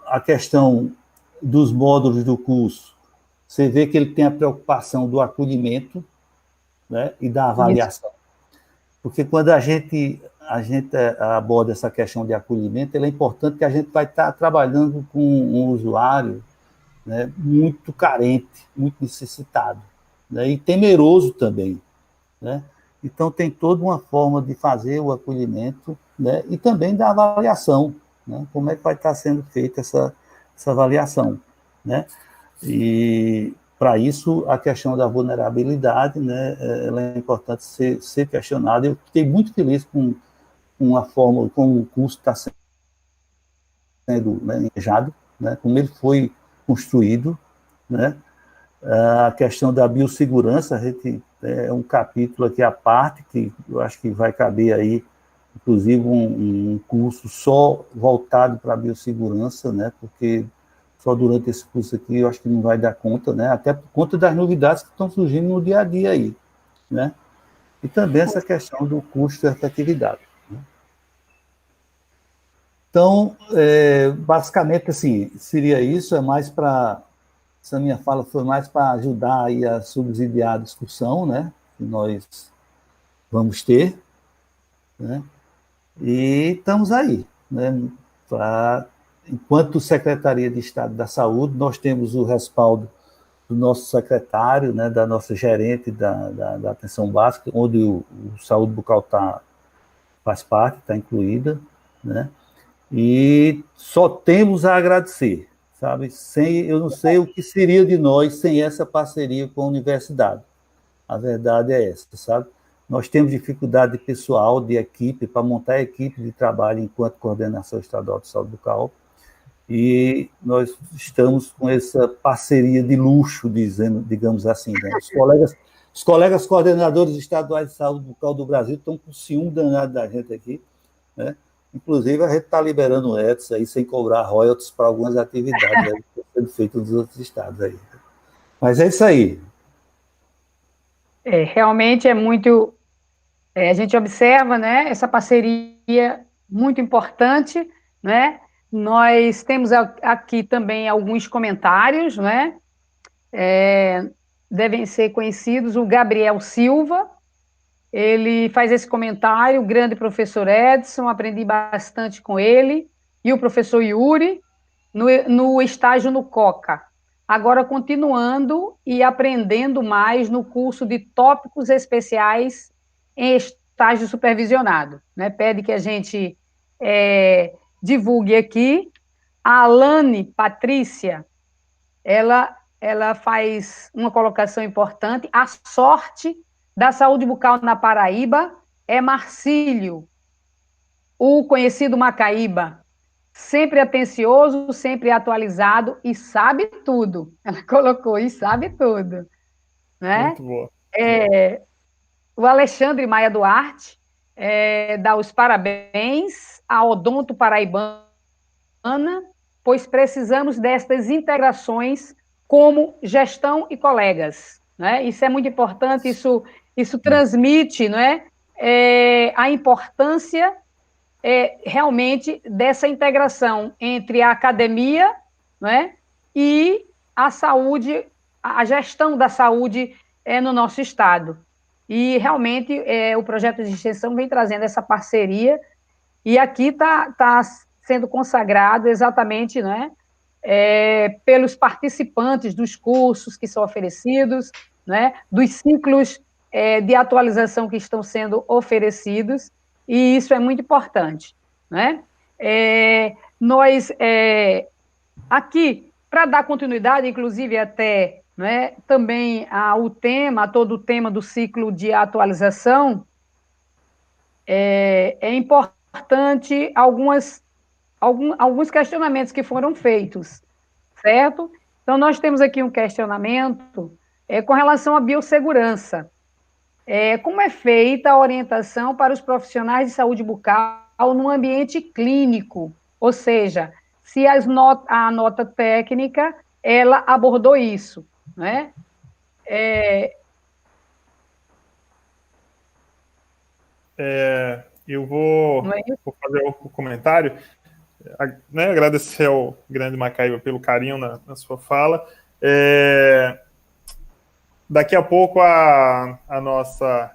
A questão dos módulos do curso, você vê que ele tem a preocupação do acolhimento, né, e da avaliação. Porque quando a gente aborda essa questão de acolhimento, é importante que a gente vai estar trabalhando com um usuário, né, muito carente, muito necessitado, né, e temeroso também, né? Então, tem toda uma forma de fazer o acolhimento, né, e também da avaliação, né? Como é que vai estar sendo feita essa avaliação, né? E, para isso, a questão da vulnerabilidade, né, ela é importante ser questionada. Eu fiquei muito feliz com a forma como o curso está sendo, né, manejado, né, como ele foi construído, né? A questão da biossegurança, a gente é um capítulo aqui à parte, que eu acho que vai caber aí, inclusive, um curso só voltado para a biossegurança, né? Porque só durante esse curso aqui eu acho que não vai dar conta, né? Até por conta das novidades que estão surgindo no dia a dia aí, né? E também essa questão do custo e efetividade, né? Então, basicamente, assim, seria isso, essa minha fala foi mais para ajudar aí a subsidiar a discussão, né, que nós vamos ter, né, e estamos aí, né, enquanto Secretaria de Estado da Saúde, nós temos o respaldo do nosso secretário, né, da nossa gerente da atenção básica, onde o Saúde Bucal faz parte, está incluída, né, e só temos a agradecer, sabe? Eu não sei o que seria de nós sem essa parceria com a universidade. A verdade é essa, sabe? Nós temos dificuldade de pessoal, de equipe, para montar a equipe de trabalho enquanto coordenação estadual de saúde bucal, e nós estamos com essa parceria de luxo, digamos assim, né? Os colegas coordenadores estaduais de saúde bucal do Brasil estão com ciúme danado da gente aqui, né? Inclusive, a gente está liberando o ETS aí sem cobrar royalties para algumas atividades aí, que estão sendo feitas nos outros estados aí. Mas é isso aí. Realmente é muito. A gente observa, né, essa parceria muito importante, né? Nós temos aqui também alguns comentários, né? Devem ser conhecidos. O Gabriel Silva, ele faz esse comentário, o grande professor Edson, aprendi bastante com ele, e o professor Yuri, no estágio no COCA. Agora, continuando e aprendendo mais no curso de tópicos especiais em estágio supervisionado, né? Pede que a gente divulgue aqui. A Alane Patrícia, ela faz uma colocação importante. A sorte da saúde bucal na Paraíba é Marcílio, o conhecido Macaíba, sempre atencioso, sempre atualizado e sabe tudo. Ela colocou e sabe tudo, né? Muito boa. O Alexandre Maia Duarte dá os parabéns à Odonto Paraibana, pois precisamos destas integrações como gestão e colegas, né? Isso é muito importante, isso transmite, não é? A importância realmente dessa integração entre a academia, não é? E a saúde, a gestão da saúde no nosso estado. E realmente o projeto de extensão vem trazendo essa parceria, e aqui está sendo consagrado exatamente, né, pelos participantes dos cursos que são oferecidos, né, dos ciclos de atualização que estão sendo oferecidos, e isso é muito importante, né? Nós, aqui, para dar continuidade, inclusive até, né, também todo o tema do ciclo de atualização, é importante alguns questionamentos que foram feitos, certo? Então, nós temos aqui um questionamento com relação à biossegurança. Como é feita a orientação para os profissionais de saúde bucal no ambiente clínico? Ou seja, se a nota técnica, ela abordou isso, né? Eu vou fazer o comentário, né, agradecer ao grande Macaíba pelo carinho na sua fala. Daqui a pouco a nossa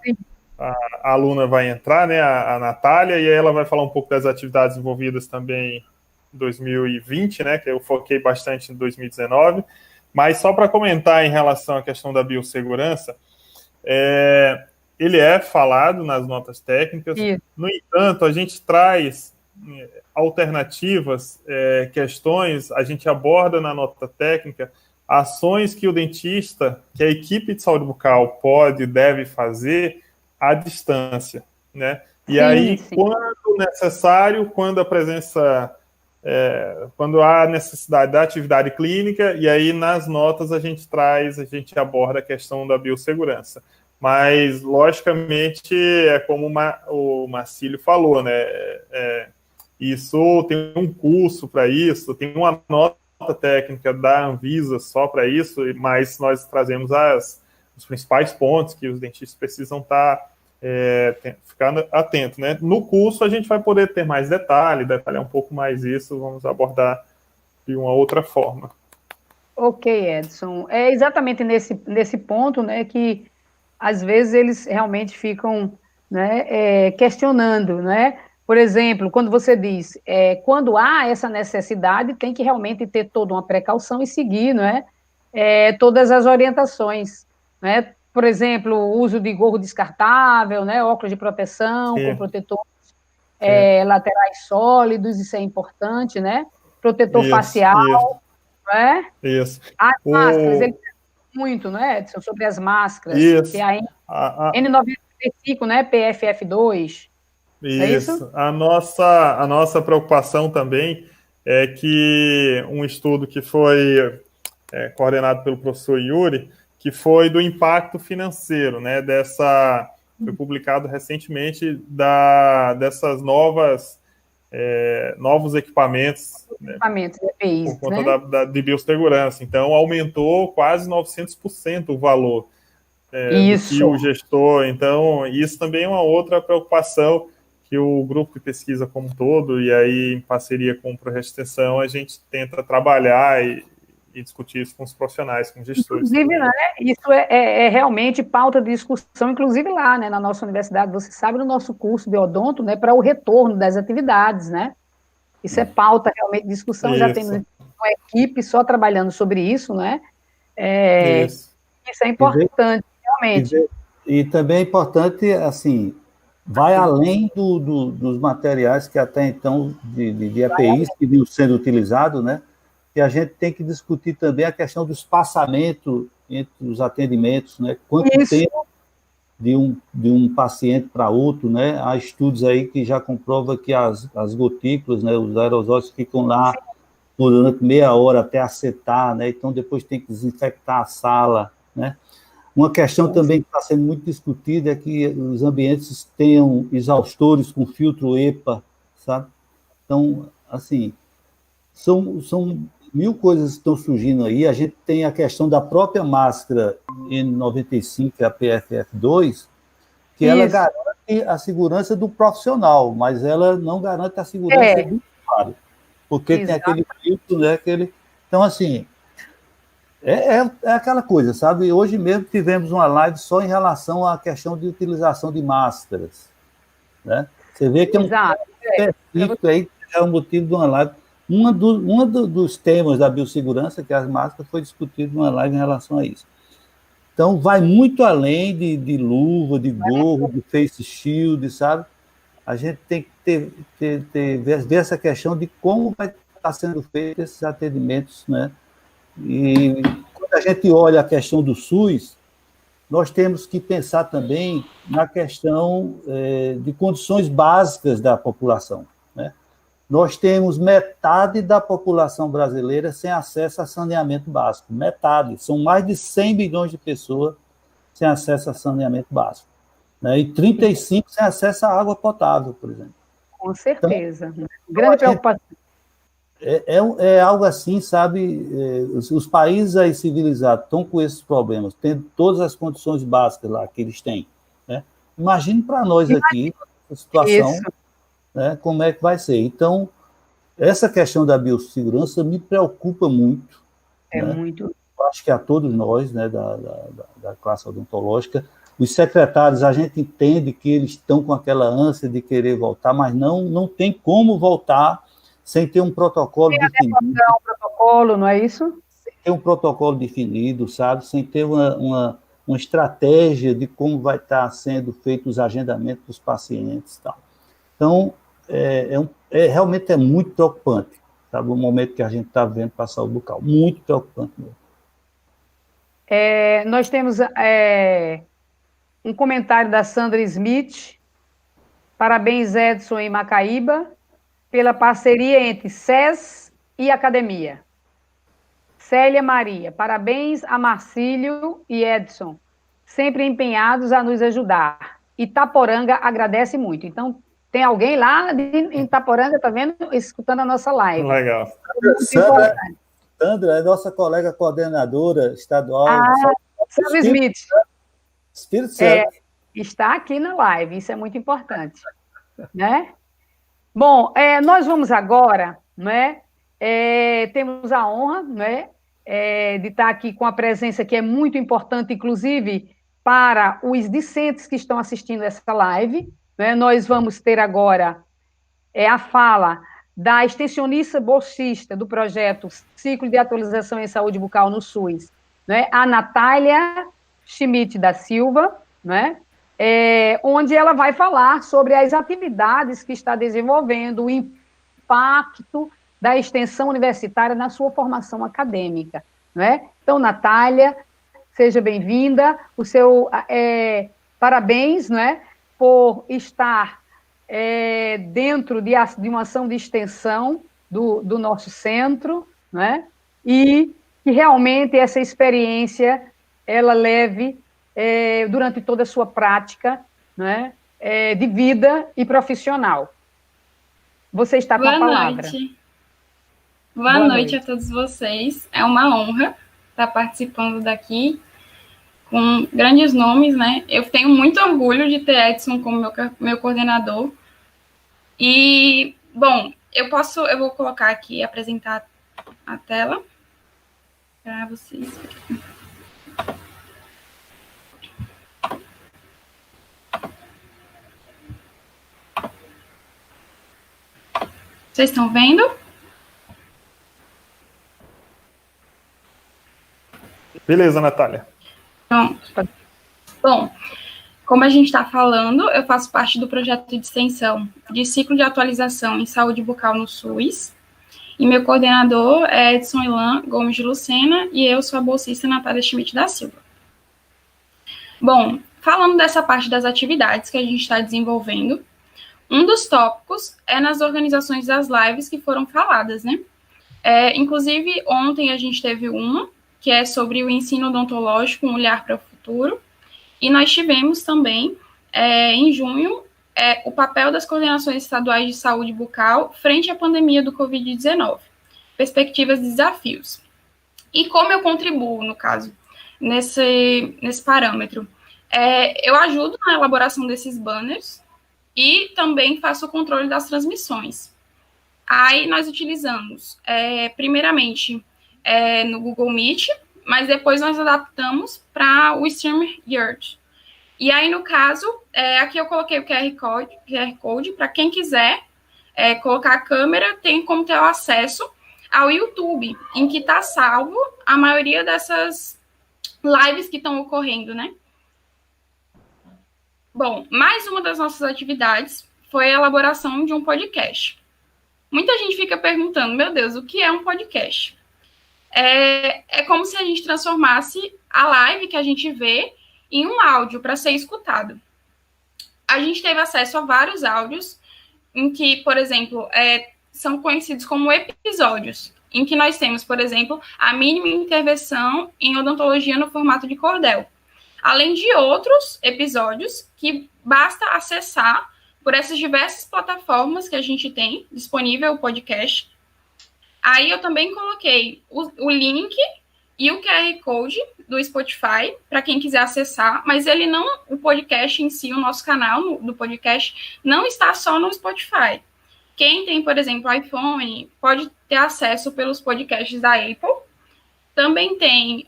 a aluna vai entrar, né, a Natália, e aí ela vai falar um pouco das atividades envolvidas também em 2020, né, que eu foquei bastante em 2019, mas só para comentar em relação à questão da biossegurança, ele é falado nas notas técnicas. Isso. No entanto, a gente traz alternativas, questões, a gente aborda na nota técnica ações que o dentista, que a equipe de saúde bucal pode e deve fazer à distância, né? E aí, quando necessário, quando a presença, quando há necessidade da atividade clínica, e aí nas notas a gente aborda a questão da biossegurança. Mas, logicamente, é como o Marcílio falou, né? Isso tem um curso para isso, tem uma nota técnica da Anvisa só para isso, mas nós trazemos os principais pontos que os dentistas precisam ficar atentos, né? No curso a gente vai poder ter mais detalhar um pouco mais isso, vamos abordar de uma outra forma. Ok, Edson. É exatamente nesse ponto, né, que às vezes eles realmente ficam, né, questionando, né? Por exemplo, quando você diz, quando há essa necessidade, tem que realmente ter toda uma precaução e seguir, né, todas as orientações, né? Por exemplo, o uso de gorro descartável, né, óculos de proteção, com protetores laterais sólidos, isso é importante, né? Protetor facial, né? Isso. As máscaras, ele muito, né, Edson, sobre as máscaras, que é a N95, né, PFF2. Isso. A nossa preocupação também é que um estudo que foi coordenado pelo professor Yuri, que foi do impacto financeiro, né, foi publicado recentemente dessas novos equipamentos, né, EPIs, por conta de biossegurança. Então, aumentou quase 900% o valor do que o gestor. Então, isso também é uma outra preocupação que o grupo de pesquisa como um todo, e aí em parceria com o Projeto de Extensão, a gente tenta trabalhar e discutir isso com os profissionais, com os gestores. Inclusive, né, isso é realmente pauta de discussão, inclusive lá, né, na nossa universidade, você sabe, no nosso curso de odonto, né, para o retorno das atividades, né? Isso é pauta realmente de discussão, já temos uma equipe só trabalhando sobre isso, né? Isso é importante, realmente. E também é importante, assim, vai além dos materiais que até então, de EPIs que vinham sendo utilizados, né? E a gente tem que discutir também a questão do espaçamento entre os atendimentos, né? Quanto tempo de um paciente para outro, né? Há estudos aí que já comprovam que as gotículas, né? Os aerosóis ficam lá durante meia hora até assetar, né? Então depois tem que desinfectar a sala, né? Uma questão também que está sendo muito discutida é que os ambientes tenham exaustores com filtro EPA, sabe? Então, assim, são mil coisas que estão surgindo aí. A gente tem a questão da própria máscara N95, a PFF2, que ela garante a segurança do profissional, mas ela não garante a segurança do usuário, porque tem aquele filtro, né? Então, assim, é aquela coisa, sabe? Hoje mesmo tivemos uma live só em relação à questão de utilização de máscaras, né? Você vê que é um específico aí, que é o motivo de uma live. Um dos temas da biossegurança, que é as máscaras, foi discutido numa live em relação a isso. Então, vai muito além de luva, de gorro, de face shield, sabe? a gente tem que ver essa questão de como vai estar sendo feito esses atendimentos, né? E quando a gente olha a questão do SUS, nós temos que pensar também na questão de condições básicas da população, né? Nós temos metade da população brasileira sem acesso a saneamento básico, metade, são mais de 100 milhões de pessoas sem acesso a saneamento básico, né? E 35 sem acesso à água potável, por exemplo. Com certeza. Então, grande preocupação. É algo assim, sabe? Os países aí civilizados estão com esses problemas, tendo todas as condições básicas lá que eles têm, né? Imagine para nós aqui, a situação, né, como é que vai ser. Então, essa questão da biossegurança me preocupa muito. É, né? muito. Eu acho que a todos nós, né, da classe odontológica, os secretários, a gente entende que eles estão com aquela ânsia de querer voltar, mas não tem como voltar sem ter um protocolo definido. Um protocolo, não é isso? Sem ter um protocolo definido, sabe? Sem ter uma estratégia de como vai estar sendo feitos os agendamentos dos pacientes e tal. Então, realmente é muito preocupante, sabe? O momento que a gente está vendo para a saúde bucal. Muito preocupante mesmo. Nós temos um comentário da Sandra Smith. Parabéns, Edson e Macaíba, pela parceria entre SES e academia. Célia Maria, parabéns a Marcílio e Edson, sempre empenhados a nos ajudar. Itaporanga agradece muito. Então, tem alguém lá em Itaporanga, tá vendo? Escutando a nossa live. Legal. Sandra é nossa colega coordenadora estadual. Sandra Smith. Espírito Santo. Está aqui na live, isso é muito importante. Né? Bom, nós vamos agora, né? Temos a honra, né, de estar aqui com a presença que é muito importante, inclusive, para os discentes que estão assistindo essa live. Né? Nós vamos ter agora a fala da extensionista bolsista do projeto Ciclo de Atualização em Saúde Bucal no SUS, né? A Natália Schmidt da Silva, né? Onde ela vai falar sobre as atividades que está desenvolvendo, o impacto da extensão universitária na sua formação acadêmica. Né? Então, Natália, seja bem-vinda, parabéns, né, por estar dentro de uma ação de extensão do nosso centro, né? E que realmente essa experiência ela leve durante toda a sua prática, né, de vida e profissional. Você está com a palavra. Boa noite a todos vocês. É uma honra estar participando daqui com grandes nomes, né? Eu tenho muito orgulho de ter Edson como meu coordenador. E, bom, eu vou colocar aqui, apresentar a tela para vocês verem. Vocês estão vendo? Beleza, Natália. Pronto. Bom, como a gente está falando, eu faço parte do projeto de extensão de ciclo de atualização em saúde bucal no SUS, e meu coordenador é Edson Ilan Gomes de Lucena, e eu sou a bolsista Natália Schmidt da Silva. Bom, falando dessa parte das atividades que a gente está desenvolvendo, um dos tópicos é nas organizações das lives que foram faladas, né? Inclusive, ontem a gente teve uma, que é sobre o ensino odontológico, um olhar para o futuro, e nós tivemos também, em junho, o papel das coordenações estaduais de saúde bucal frente à pandemia do Covid-19, perspectivas e desafios. E como eu contribuo, no caso, nesse parâmetro? Eu ajudo na elaboração desses banners e também faço o controle das transmissões. Aí nós utilizamos, primeiramente, no Google Meet, mas depois nós adaptamos para o StreamYard. E aí, no caso, aqui eu coloquei o QR Code para quem quiser colocar a câmera, tem como ter o acesso ao YouTube, em que está salvo a maioria dessas lives que estão ocorrendo, né? Bom, mais uma das nossas atividades foi a elaboração de um podcast. Muita gente fica perguntando, meu Deus, o que é um podcast? É como se a gente transformasse a live que a gente vê em um áudio para ser escutado. A gente teve acesso a vários áudios em que, por exemplo, são conhecidos como episódios, em que nós temos, por exemplo, a mínima intervenção em odontologia no formato de cordel, além de outros episódios que basta acessar por essas diversas plataformas que a gente tem disponível o podcast. Aí eu também coloquei o link e o QR Code do Spotify para quem quiser acessar, mas o podcast em si, o nosso canal do podcast, não está só no Spotify. Quem tem, por exemplo, iPhone, pode ter acesso pelos podcasts da Apple. Também tem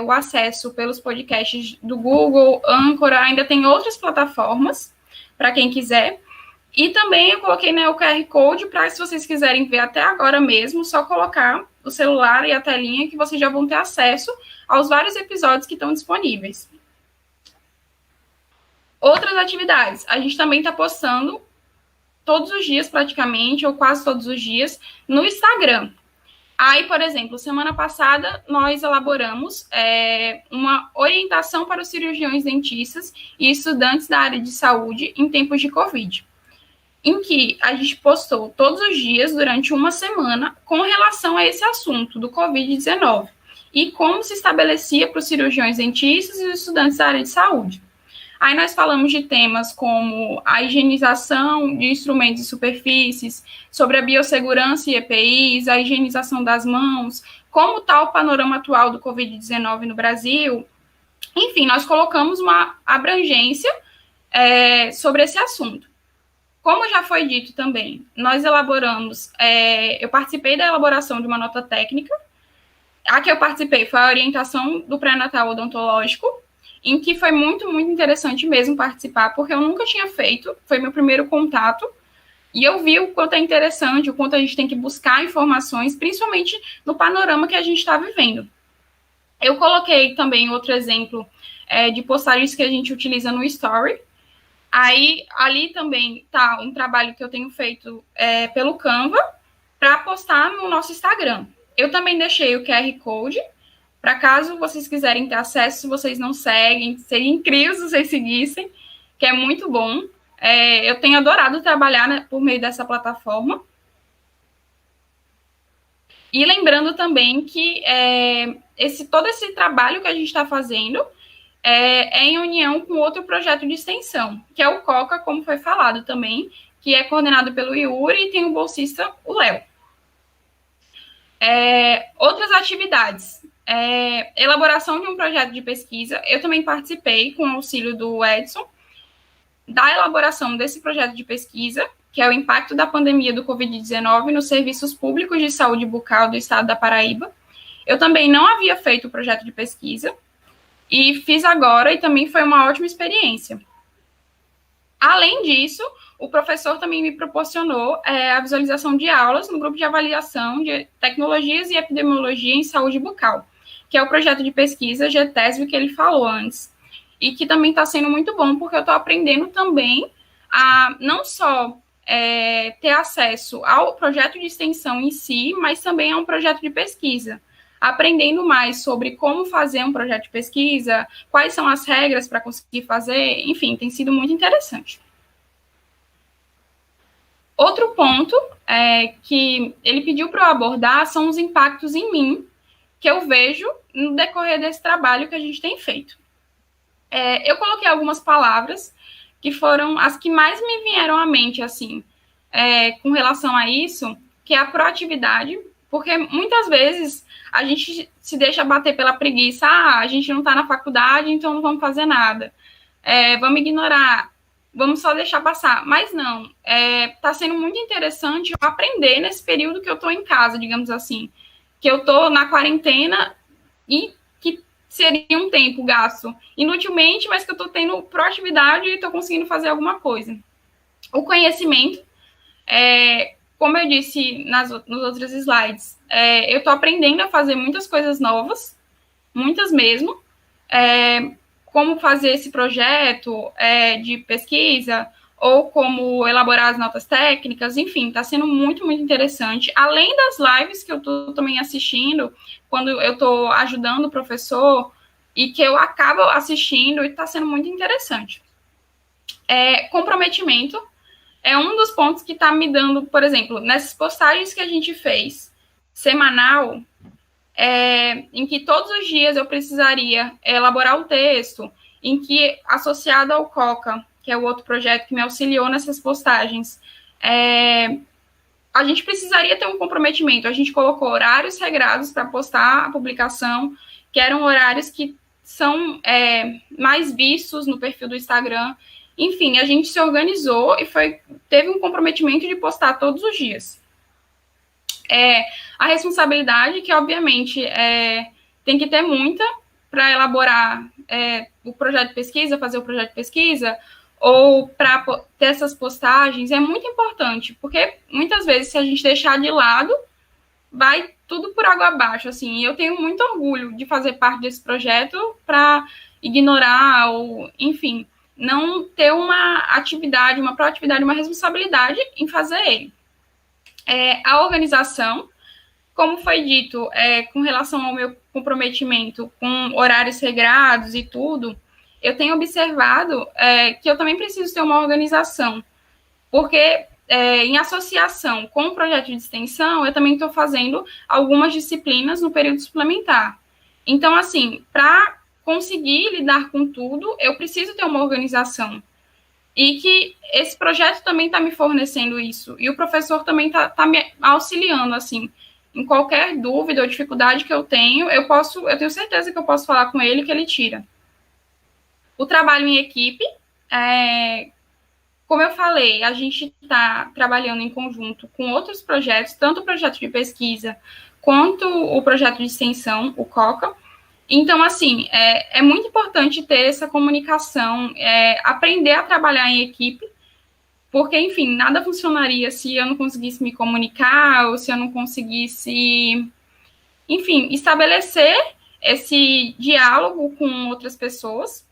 o acesso pelos podcasts do Google, Anchor, ainda tem outras plataformas para quem quiser. E também eu coloquei o QR Code para, se vocês quiserem ver até agora mesmo, só colocar o celular e a telinha que vocês já vão ter acesso aos vários episódios que estão disponíveis. Outras atividades. A gente também está postando todos os dias, praticamente, ou quase todos os dias, no Instagram. Aí, por exemplo, semana passada, nós elaboramos uma orientação para os cirurgiões dentistas e estudantes da área de saúde em tempos de Covid, em que a gente postou todos os dias, durante uma semana, com relação a esse assunto do Covid-19 e como se estabelecia para os cirurgiões dentistas e os estudantes da área de saúde. Aí nós falamos de temas como a higienização de instrumentos e superfícies, sobre a biossegurança e EPIs, a higienização das mãos, como está o panorama atual do Covid-19 no Brasil. Enfim, nós colocamos uma abrangência sobre esse assunto. Como já foi dito também, nós elaboramos, eu participei da elaboração de uma nota técnica. A que eu participei foi a orientação do pré-natal odontológico, em que foi muito, muito interessante mesmo participar, porque eu nunca tinha feito, foi meu primeiro contato, e eu vi o quanto é interessante, o quanto a gente tem que buscar informações, principalmente no panorama que a gente está vivendo. Eu coloquei também outro exemplo de postagens que a gente utiliza no Story. Aí, ali também está um trabalho que eu tenho feito pelo Canva para postar no nosso Instagram. Eu também deixei o QR Code, para caso vocês quiserem ter acesso, se vocês não seguem, seria incrível se vocês seguissem, que é muito bom. Eu tenho adorado trabalhar por meio dessa plataforma. E lembrando também que todo esse trabalho que a gente está fazendo em união com outro projeto de extensão, que é o COCA, como foi falado também, que é coordenado pelo Yuri e tem o bolsista, o Léo. Outras atividades. Elaboração de um projeto de pesquisa. Eu também participei, com o auxílio do Edson, da elaboração desse projeto de pesquisa, que é o impacto da pandemia do Covid-19 nos serviços públicos de saúde bucal do estado da Paraíba. Eu também não havia feito o projeto de pesquisa, e fiz agora, e também foi uma ótima experiência. Além disso, o professor também me proporcionou a visualização de aulas no grupo de avaliação de tecnologias e epidemiologia em saúde bucal, que é o projeto de pesquisa GTESB que ele falou antes, e que também está sendo muito bom, porque eu estou aprendendo também a não só ter acesso ao projeto de extensão em si, mas também a um projeto de pesquisa, aprendendo mais sobre como fazer um projeto de pesquisa, quais são as regras para conseguir fazer, enfim, tem sido muito interessante. Outro ponto que ele pediu para eu abordar são os impactos em mim, que eu vejo no decorrer desse trabalho que a gente tem feito. Eu coloquei algumas palavras que foram as que mais me vieram à mente, assim, com relação a isso, que é a proatividade, porque muitas vezes a gente se deixa bater pela preguiça, a gente não está na faculdade, então não vamos fazer nada, vamos ignorar, vamos só deixar passar. Mas não, está sendo muito interessante eu aprender nesse período que eu estou em casa, digamos assim, que eu estou na quarentena e que seria um tempo gasto inutilmente, mas que eu estou tendo proatividade e estou conseguindo fazer alguma coisa. O conhecimento, como eu disse nos outros slides, eu estou aprendendo a fazer muitas coisas novas, muitas mesmo, como fazer esse projeto de pesquisa, ou como elaborar as notas técnicas, enfim, está sendo muito, muito interessante. Além das lives que eu estou também assistindo, quando eu estou ajudando o professor, e que eu acabo assistindo, e está sendo muito interessante. Comprometimento é um dos pontos que está me dando, por exemplo, nessas postagens que a gente fez, semanal, em que todos os dias eu precisaria elaborar o texto, em que, associado ao COCA, que é o outro projeto que me auxiliou nessas postagens, a gente precisaria ter um comprometimento. A gente colocou horários regrados para postar a publicação, que eram horários que são mais vistos no perfil do Instagram. Enfim, a gente se organizou e teve um comprometimento de postar todos os dias. A responsabilidade, que obviamente tem que ter muita para elaborar o projeto de pesquisa, fazer o projeto de pesquisa, ou para ter essas postagens, é muito importante, porque muitas vezes, se a gente deixar de lado, vai tudo por água abaixo, assim. Eu tenho muito orgulho de fazer parte desse projeto para ignorar, ou, enfim, não ter uma atividade, uma proatividade, uma responsabilidade em fazer ele. A organização, como foi dito, com relação ao meu comprometimento com horários regrados e tudo, eu tenho observado que eu também preciso ter uma organização, porque em associação com o projeto de extensão, eu também estou fazendo algumas disciplinas no período suplementar. Então, assim, para conseguir lidar com tudo, eu preciso ter uma organização. E que esse projeto também está me fornecendo isso. E o professor também está me auxiliando, assim. Em qualquer dúvida ou dificuldade que eu tenho, eu tenho certeza que eu posso falar com ele, que ele tira. O trabalho em equipe, como eu falei, a gente está trabalhando em conjunto com outros projetos, tanto o projeto de pesquisa quanto o projeto de extensão, o COCA. Então, assim, é muito importante ter essa comunicação, aprender a trabalhar em equipe, porque, enfim, nada funcionaria se eu não conseguisse me comunicar, ou se eu não conseguisse, enfim, estabelecer esse diálogo com outras pessoas.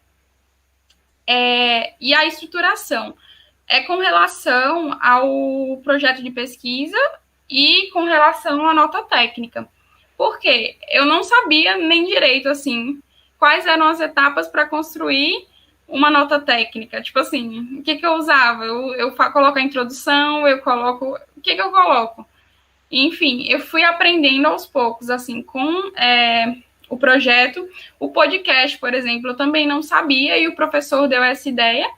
E a estruturação com relação ao projeto de pesquisa e com relação à nota técnica. Porque eu não sabia nem direito, assim, quais eram as etapas para construir uma nota técnica. Tipo assim, o que eu usava? Eu coloco a introdução, eu coloco... O que eu coloco? Enfim, eu fui aprendendo aos poucos, assim, com o projeto. O podcast, por exemplo, eu também não sabia, e o professor deu essa ideia,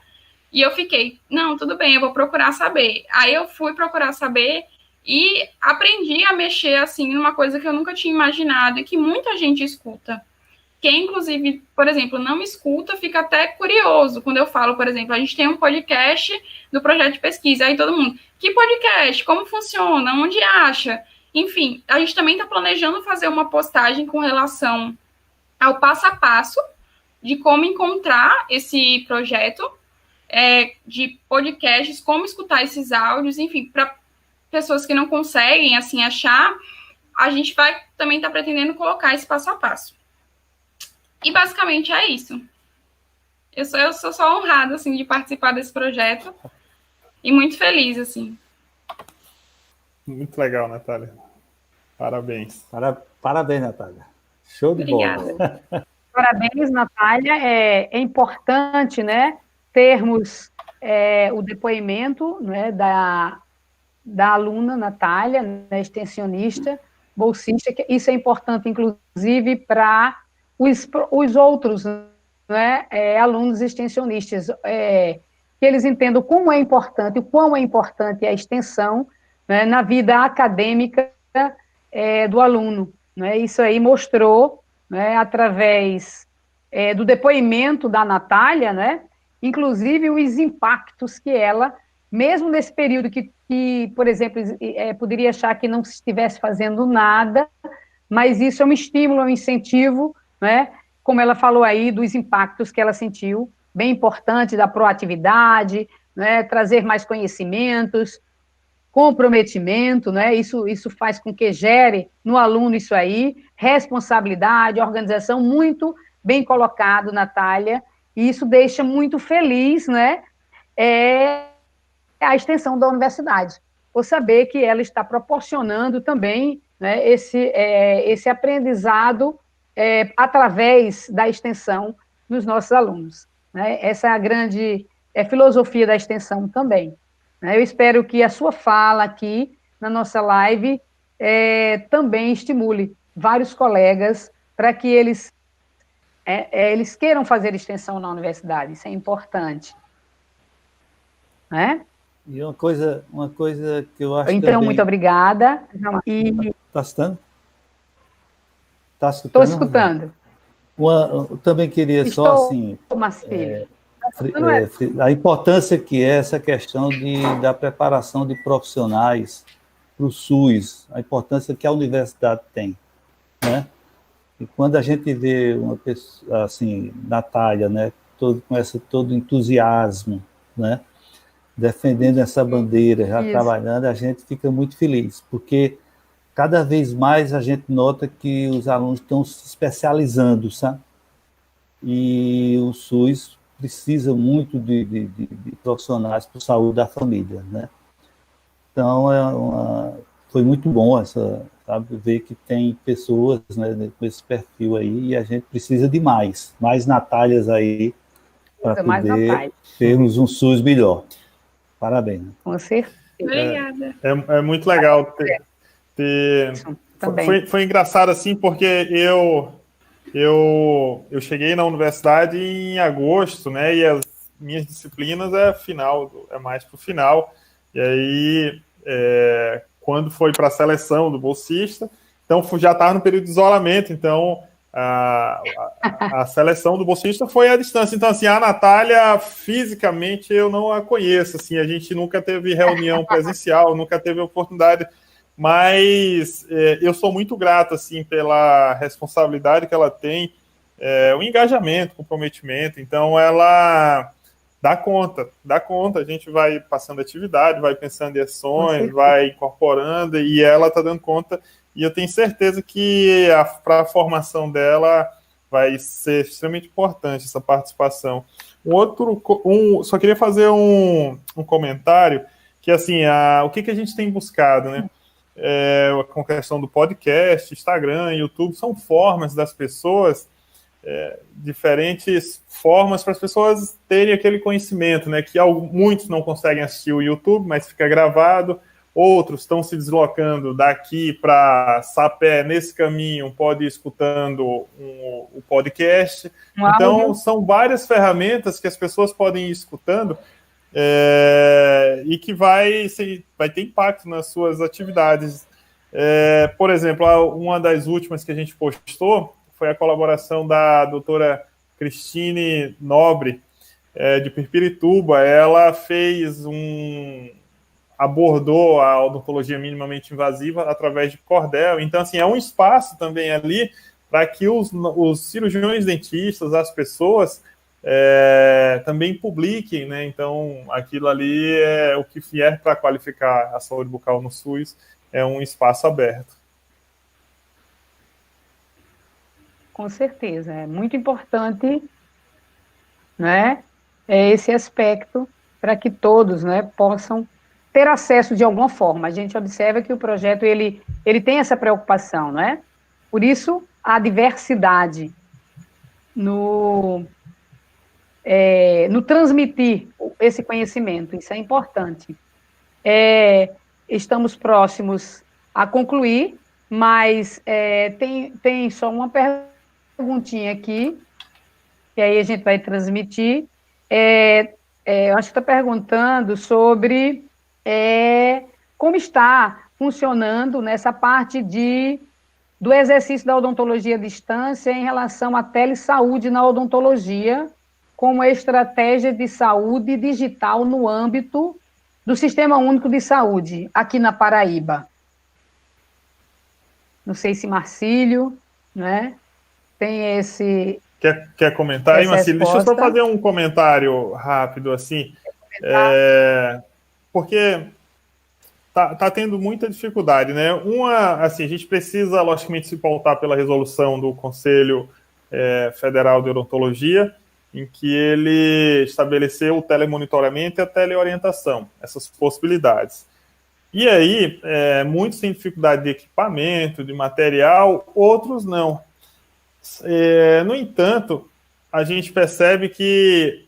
e eu fiquei, não, tudo bem, eu vou procurar saber. Aí eu fui procurar saber e aprendi a mexer, assim, numa coisa que eu nunca tinha imaginado e que muita gente escuta. Quem, inclusive, por exemplo, não escuta, fica até curioso quando eu falo, por exemplo, a gente tem um podcast do projeto de pesquisa, aí todo mundo, que podcast? Como funciona? Onde acha? Enfim, a gente também está planejando fazer uma postagem com relação ao passo a passo de como encontrar esse projeto de podcasts, como escutar esses áudios, enfim, para pessoas que não conseguem, assim, achar, a gente vai também estar pretendendo colocar esse passo a passo. E basicamente é isso. Eu sou só honrada, assim, de participar desse projeto e muito feliz, assim. Muito legal, Natália. Parabéns. Parabéns, Natália. Show de bola. Parabéns, Natália. É importante, né, termos o depoimento, né, da aluna Natália, né, extensionista, bolsista. Isso é importante, inclusive, para os outros, né, alunos extensionistas, que eles entendam como é importante, o quão é importante a extensão, né, na vida acadêmica do aluno. Né? Isso aí mostrou, né, através do depoimento da Natália, né, inclusive os impactos que ela, mesmo nesse período que por exemplo, poderia achar que não estivesse fazendo nada, mas isso é um estímulo, é um incentivo, né? Como ela falou aí, dos impactos que ela sentiu, bem importante, da proatividade, né? Trazer mais conhecimentos, comprometimento, né? Isso faz com que gere no aluno isso aí, responsabilidade, organização, muito bem colocado, Natália, e isso deixa muito feliz, né? a extensão da universidade, por saber que ela está proporcionando também, né, esse aprendizado através da extensão nos nossos alunos. Né? Essa é a grande filosofia da extensão também. Né? Eu espero que a sua fala aqui na nossa live também estimule vários colegas para que eles queiram fazer extensão na universidade. Isso é importante. Né? E uma coisa que eu acho então, também... muito obrigada. Está escutando? Está escutando? Estou escutando. Eu também queria Estou, só, assim... Marcílio. A importância que é essa questão da preparação de profissionais para o SUS, a importância que a universidade tem, né? E quando a gente vê uma pessoa, assim, Natália, né, com todo entusiasmo, né, defendendo essa bandeira, já trabalhando, a gente fica muito feliz, porque cada vez mais a gente nota que os alunos estão se especializando, sabe? E o SUS precisa muito de profissionais para a saúde da família, né? Então, foi muito bom sabe, ver que tem pessoas, né, com esse perfil aí, e a gente precisa de mais Natálias aí, para poder termos um SUS melhor. Parabéns. Com certeza. Obrigada. É muito legal ter... Foi engraçado, assim, porque eu cheguei na universidade em agosto, né, e as minhas disciplinas é mais para o final, e aí, quando foi para a seleção do bolsista, então já estava no período de isolamento, então a seleção do bolsista foi à distância. Então, assim, a Natália, fisicamente, eu não a conheço, assim, a gente nunca teve reunião presencial, nunca teve oportunidade, mas eu sou muito grato, assim, pela responsabilidade que ela tem, o engajamento, o comprometimento. Então, ela dá conta, a gente vai passando atividade, vai pensando em ações, vai incorporando, e ela está dando conta, e eu tenho certeza que para a formação dela vai ser extremamente importante essa participação. Só queria fazer um comentário, que assim, o que a gente tem buscado, né? Com a questão do podcast, Instagram, YouTube, são formas das pessoas, diferentes formas para as pessoas terem aquele conhecimento, né? Que muitos não conseguem assistir o YouTube, mas fica gravado, outros estão se deslocando daqui para Sapé, nesse caminho, pode ir escutando o podcast. Então, são várias ferramentas que as pessoas podem ir escutando, e que vai ter impacto nas suas atividades. Por exemplo, uma das últimas que a gente postou foi a colaboração da doutora Cristine Nobre, de Pirpirituba. Ela abordou a odontologia minimamente invasiva através de cordel. Então, assim, é um espaço também ali para que os cirurgiões dentistas, as pessoas, também publiquem, né? Então, aquilo ali o que vier para qualificar a saúde bucal no SUS, é um espaço aberto. Com certeza, é muito importante, né, esse aspecto para que todos, né, possam ter acesso de alguma forma. A gente observa que o projeto ele tem essa preocupação, né? Por isso a diversidade no transmitir esse conhecimento, isso é importante. Estamos próximos a concluir, mas tem só uma perguntinha aqui, que aí a gente vai transmitir. Eu acho que está perguntando sobre como está funcionando nessa parte do exercício da odontologia à distância em relação à telesaúde na odontologia, como estratégia de saúde digital no âmbito do Sistema Único de Saúde, aqui na Paraíba. Não sei se Marcílio, né, tem esse... Quer comentar aí, Marcílio? Deixa eu só fazer um comentário rápido, assim, porque tá tendo muita dificuldade, né? Assim, a gente precisa, logicamente, se pautar pela resolução do Conselho Federal de Odontologia, em que ele estabeleceu o telemonitoramento e a teleorientação, essas possibilidades. E aí, muitos têm dificuldade de equipamento, de material, outros não. No entanto, a gente percebe que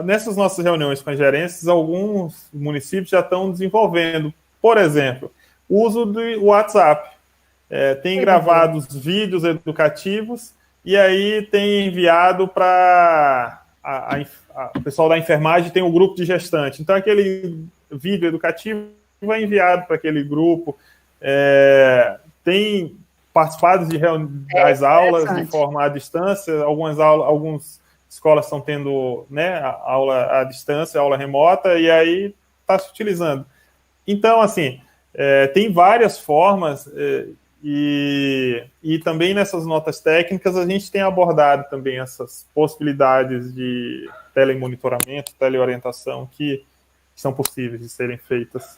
nessas nossas reuniões com as gerências, alguns municípios já estão desenvolvendo, por exemplo, o uso do WhatsApp. Tem gravado os vídeos educativos e aí tem enviado para o pessoal da enfermagem, tem um grupo de gestante. Então, aquele vídeo educativo é enviado para aquele grupo. Tem participado das aulas de forma à distância. Algumas escolas estão tendo, né, aula à distância, aula remota, e aí está se utilizando. Então, assim, tem várias formas, e também nessas notas técnicas a gente tem abordado também essas possibilidades de telemonitoramento, teleorientação que são possíveis de serem feitas.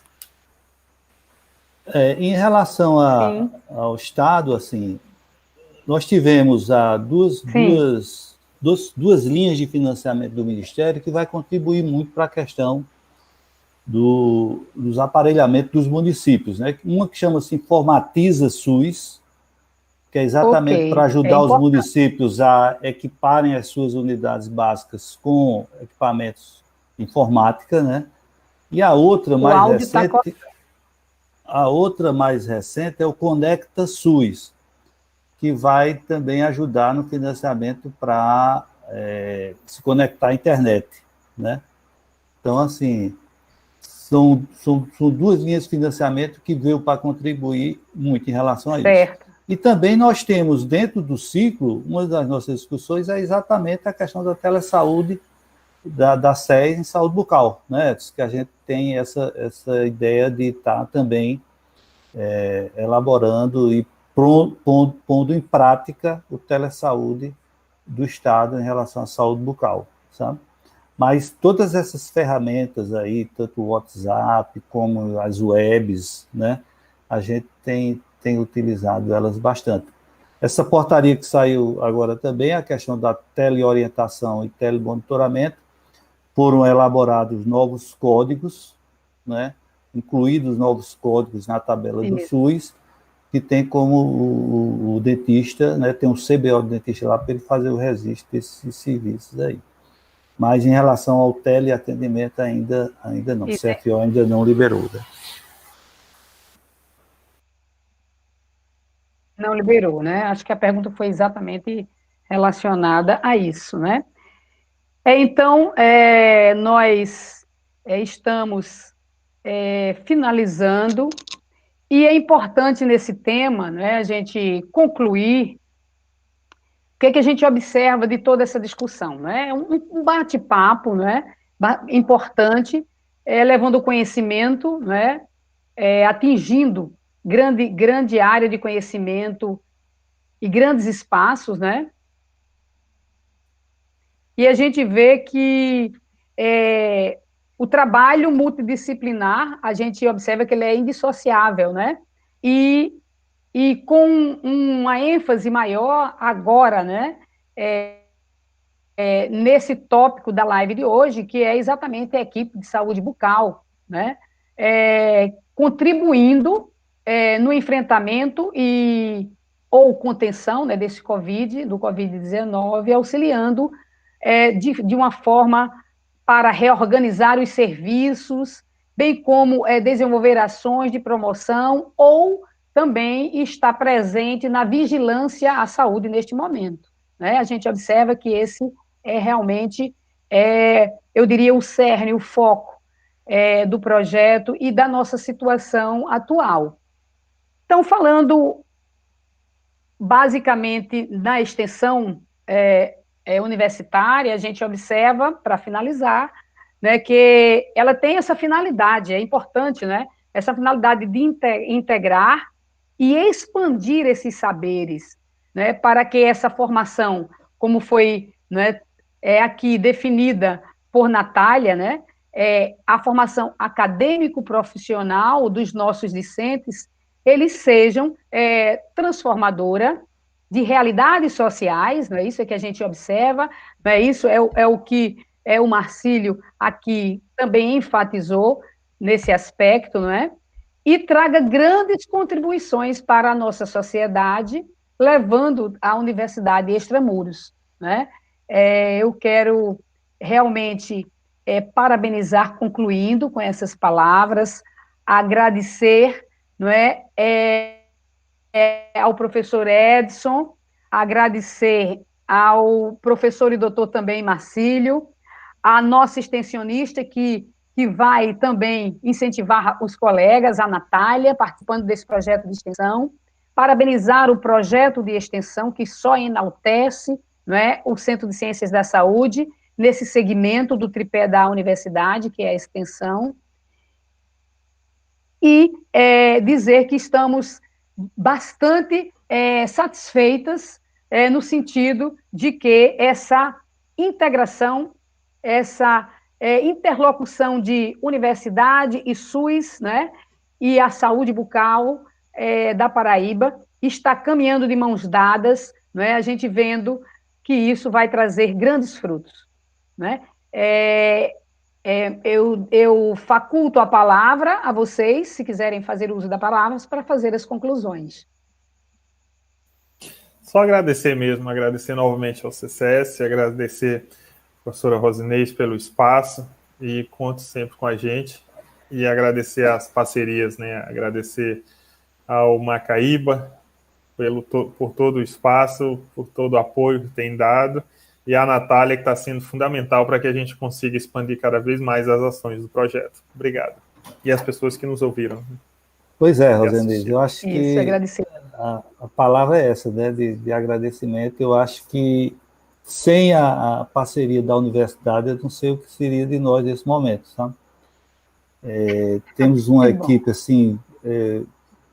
Em relação ao Estado, assim, nós tivemos duas linhas de financiamento do Ministério que vai contribuir muito para a questão dos aparelhamentos dos municípios, né? Uma que chama-se Informatiza SUS, que é exatamente para ajudar os municípios a equiparem as suas unidades básicas com equipamentos informática, né? E a outra mais recente é o Conecta SUS, que vai também ajudar no financiamento para se conectar à internet, né? Então, assim, são duas linhas de financiamento que veio para contribuir muito em relação a isso. E também nós temos, dentro do ciclo, uma das nossas discussões é exatamente a questão da telesaúde, da SES em saúde bucal, né? Que a gente tem essa ideia de estar também elaborando e pondo em prática o telesaúde do Estado em relação à saúde bucal, sabe? Mas todas essas ferramentas aí, tanto o WhatsApp como as webs, né, a gente tem utilizado elas bastante. Essa portaria que saiu agora também, a questão da teleorientação e telemonitoramento, foram elaborados novos códigos, né, incluídos novos códigos na tabela do SUS, que tem como o dentista, né, tem um CBO do dentista lá para ele fazer o registro desses serviços aí. Mas em relação ao teleatendimento ainda não, o CFO ainda não liberou. Né? Não liberou, né? Acho que a pergunta foi exatamente relacionada a isso, né? Então, nós estamos finalizando, e é importante nesse tema, né, a gente concluir o que a gente observa de toda essa discussão, né? Um bate-papo, né, importante, levando o conhecimento, né, atingindo grande área de conhecimento e grandes espaços, né? E a gente vê que o trabalho multidisciplinar, a gente observa que ele é indissociável, né? E com uma ênfase maior agora, né? Nesse tópico da live de hoje, que é exatamente a equipe de saúde bucal, né? Contribuindo no enfrentamento ou contenção, né, do Covid-19, auxiliando de uma forma para reorganizar os serviços, bem como desenvolver ações de promoção ou também estar presente na vigilância à saúde neste momento. Né? A gente observa que esse realmente, eu diria, o cerne, o foco do projeto e da nossa situação atual. Então, falando basicamente na extensão universitária, a gente observa, para finalizar, né, que ela tem essa finalidade, é importante, né, essa finalidade de integrar e expandir esses saberes, né, para que essa formação, como foi, né, aqui definida por Natália, né, a formação acadêmico-profissional dos nossos discentes, eles sejam transformadora de realidades sociais, não é isso que a gente observa, não é isso, é o que o Marcílio aqui também enfatizou nesse aspecto, não é? E traga grandes contribuições para a nossa sociedade, levando a universidade extramuros, né? Eu quero realmente parabenizar, concluindo com essas palavras, agradecer, não é, ao professor Edson, agradecer ao professor e doutor também Marcílio, a nossa extensionista que vai também incentivar os colegas, a Natália, participando desse projeto de extensão, parabenizar o projeto de extensão que só enaltece, não é, o Centro de Ciências da Saúde, nesse segmento do tripé da universidade, que é a extensão, e dizer que estamos bastante satisfeitas no sentido de que essa integração, essa interlocução de universidade e SUS, né, e a saúde bucal da Paraíba está caminhando de mãos dadas, né, a gente vendo que isso vai trazer grandes frutos, né? Eu faculto a palavra a vocês, se quiserem fazer uso da palavra, para fazer as conclusões. Só agradecer mesmo, agradecer novamente ao CCS, agradecer a professora Rosinês pelo espaço e conte sempre com a gente, e agradecer as parcerias, né? Agradecer ao Macaíba por todo o espaço, por todo o apoio que tem dado, e a Natália, que está sendo fundamental para que a gente consiga expandir cada vez mais as ações do projeto. Obrigado. E as pessoas que nos ouviram. Pois é, Rosinês, eu acho que agradecer. A palavra é essa, né, de agradecimento. Eu acho que sem a parceria da universidade, eu não sei o que seria de nós nesse momento, sabe? Temos uma equipe, assim,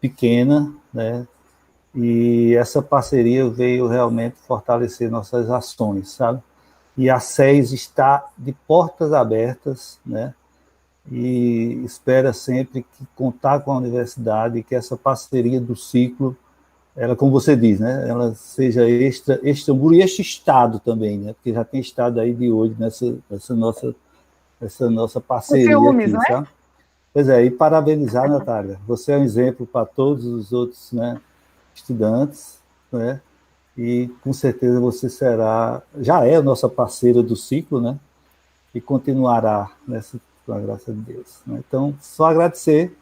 pequena, né, e essa parceria veio realmente fortalecer nossas ações, sabe? E a SES está de portas abertas, né? E espera sempre que contar com a universidade e que essa parceria do ciclo, ela, como você diz, né? Ela seja extramuros e este estado também, né? Porque já tem estado aí de olho nessa nossa parceria aqui, né? sabe? Pois é, e parabenizar, Natália. Você é um exemplo para todos os outros, né, estudantes, né? E com certeza você já é a nossa parceira do ciclo, né? E continuará nessa, com a graça de Deus, né? Então, só agradecer,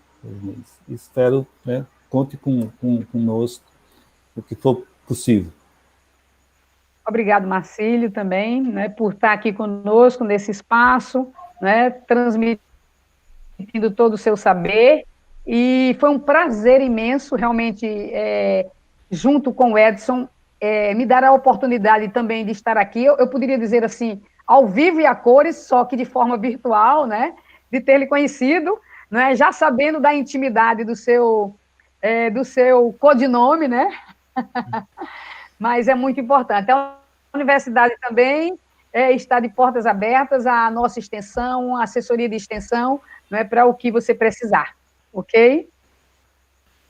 espero, né, conte conosco o que for possível. Obrigado, Marcílio, também, né, por estar aqui conosco nesse espaço, né, transmitindo todo o seu saber, e foi um prazer imenso, realmente, junto com o Edson, me dar a oportunidade também de estar aqui, eu poderia dizer assim, ao vivo e a cores, só que de forma virtual, né, de ter lhe conhecido, né, já sabendo da intimidade do seu codinome, né, mas é muito importante. A universidade também está de portas abertas, a nossa extensão, a assessoria de extensão, né, para o que você precisar, ok?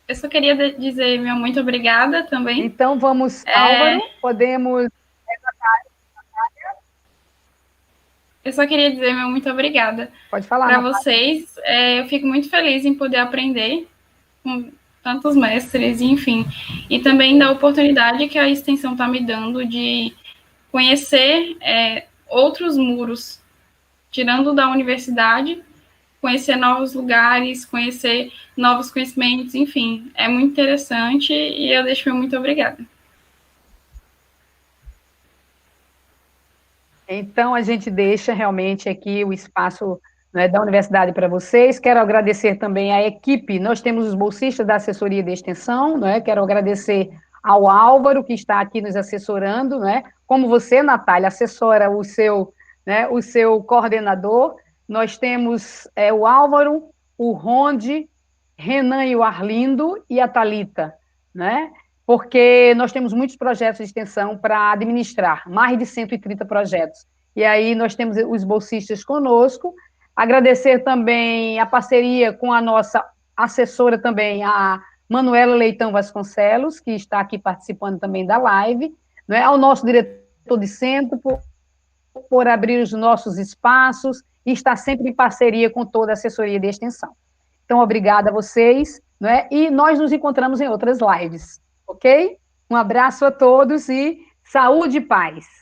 Eu só queria dizer meu muito obrigada também. Então, vamos, Álvaro, podemos... Eu só queria dizer meu muito obrigada. Pode falar. Para vocês, eu fico muito feliz em poder aprender com tantos mestres, enfim. E também da oportunidade que a extensão está me dando de conhecer outros muros, tirando da universidade, conhecer novos lugares, conhecer novos conhecimentos, enfim. É muito interessante e eu deixo meu muito obrigada. Então, a gente deixa realmente aqui o espaço, né, da universidade para vocês. Quero agradecer também à equipe. Nós temos os bolsistas da assessoria de extensão, né? Quero agradecer ao Álvaro, que está aqui nos assessorando, né? Como você, Natália, assessora o seu coordenador. Nós temos o Álvaro, o Ronde, Renan e o Arlindo e a Thalita, né? Porque nós temos muitos projetos de extensão para administrar, mais de 130 projetos. E aí nós temos os bolsistas conosco. Agradecer também a parceria com a nossa assessora também, a Manuela Leitão Vasconcelos, que está aqui participando também da live, não é? Ao nosso diretor de centro, por abrir os nossos espaços e estar sempre em parceria com toda a assessoria de extensão. Então, obrigada a vocês, não é? E nós nos encontramos em outras lives, ok? Um abraço a todos e saúde e paz.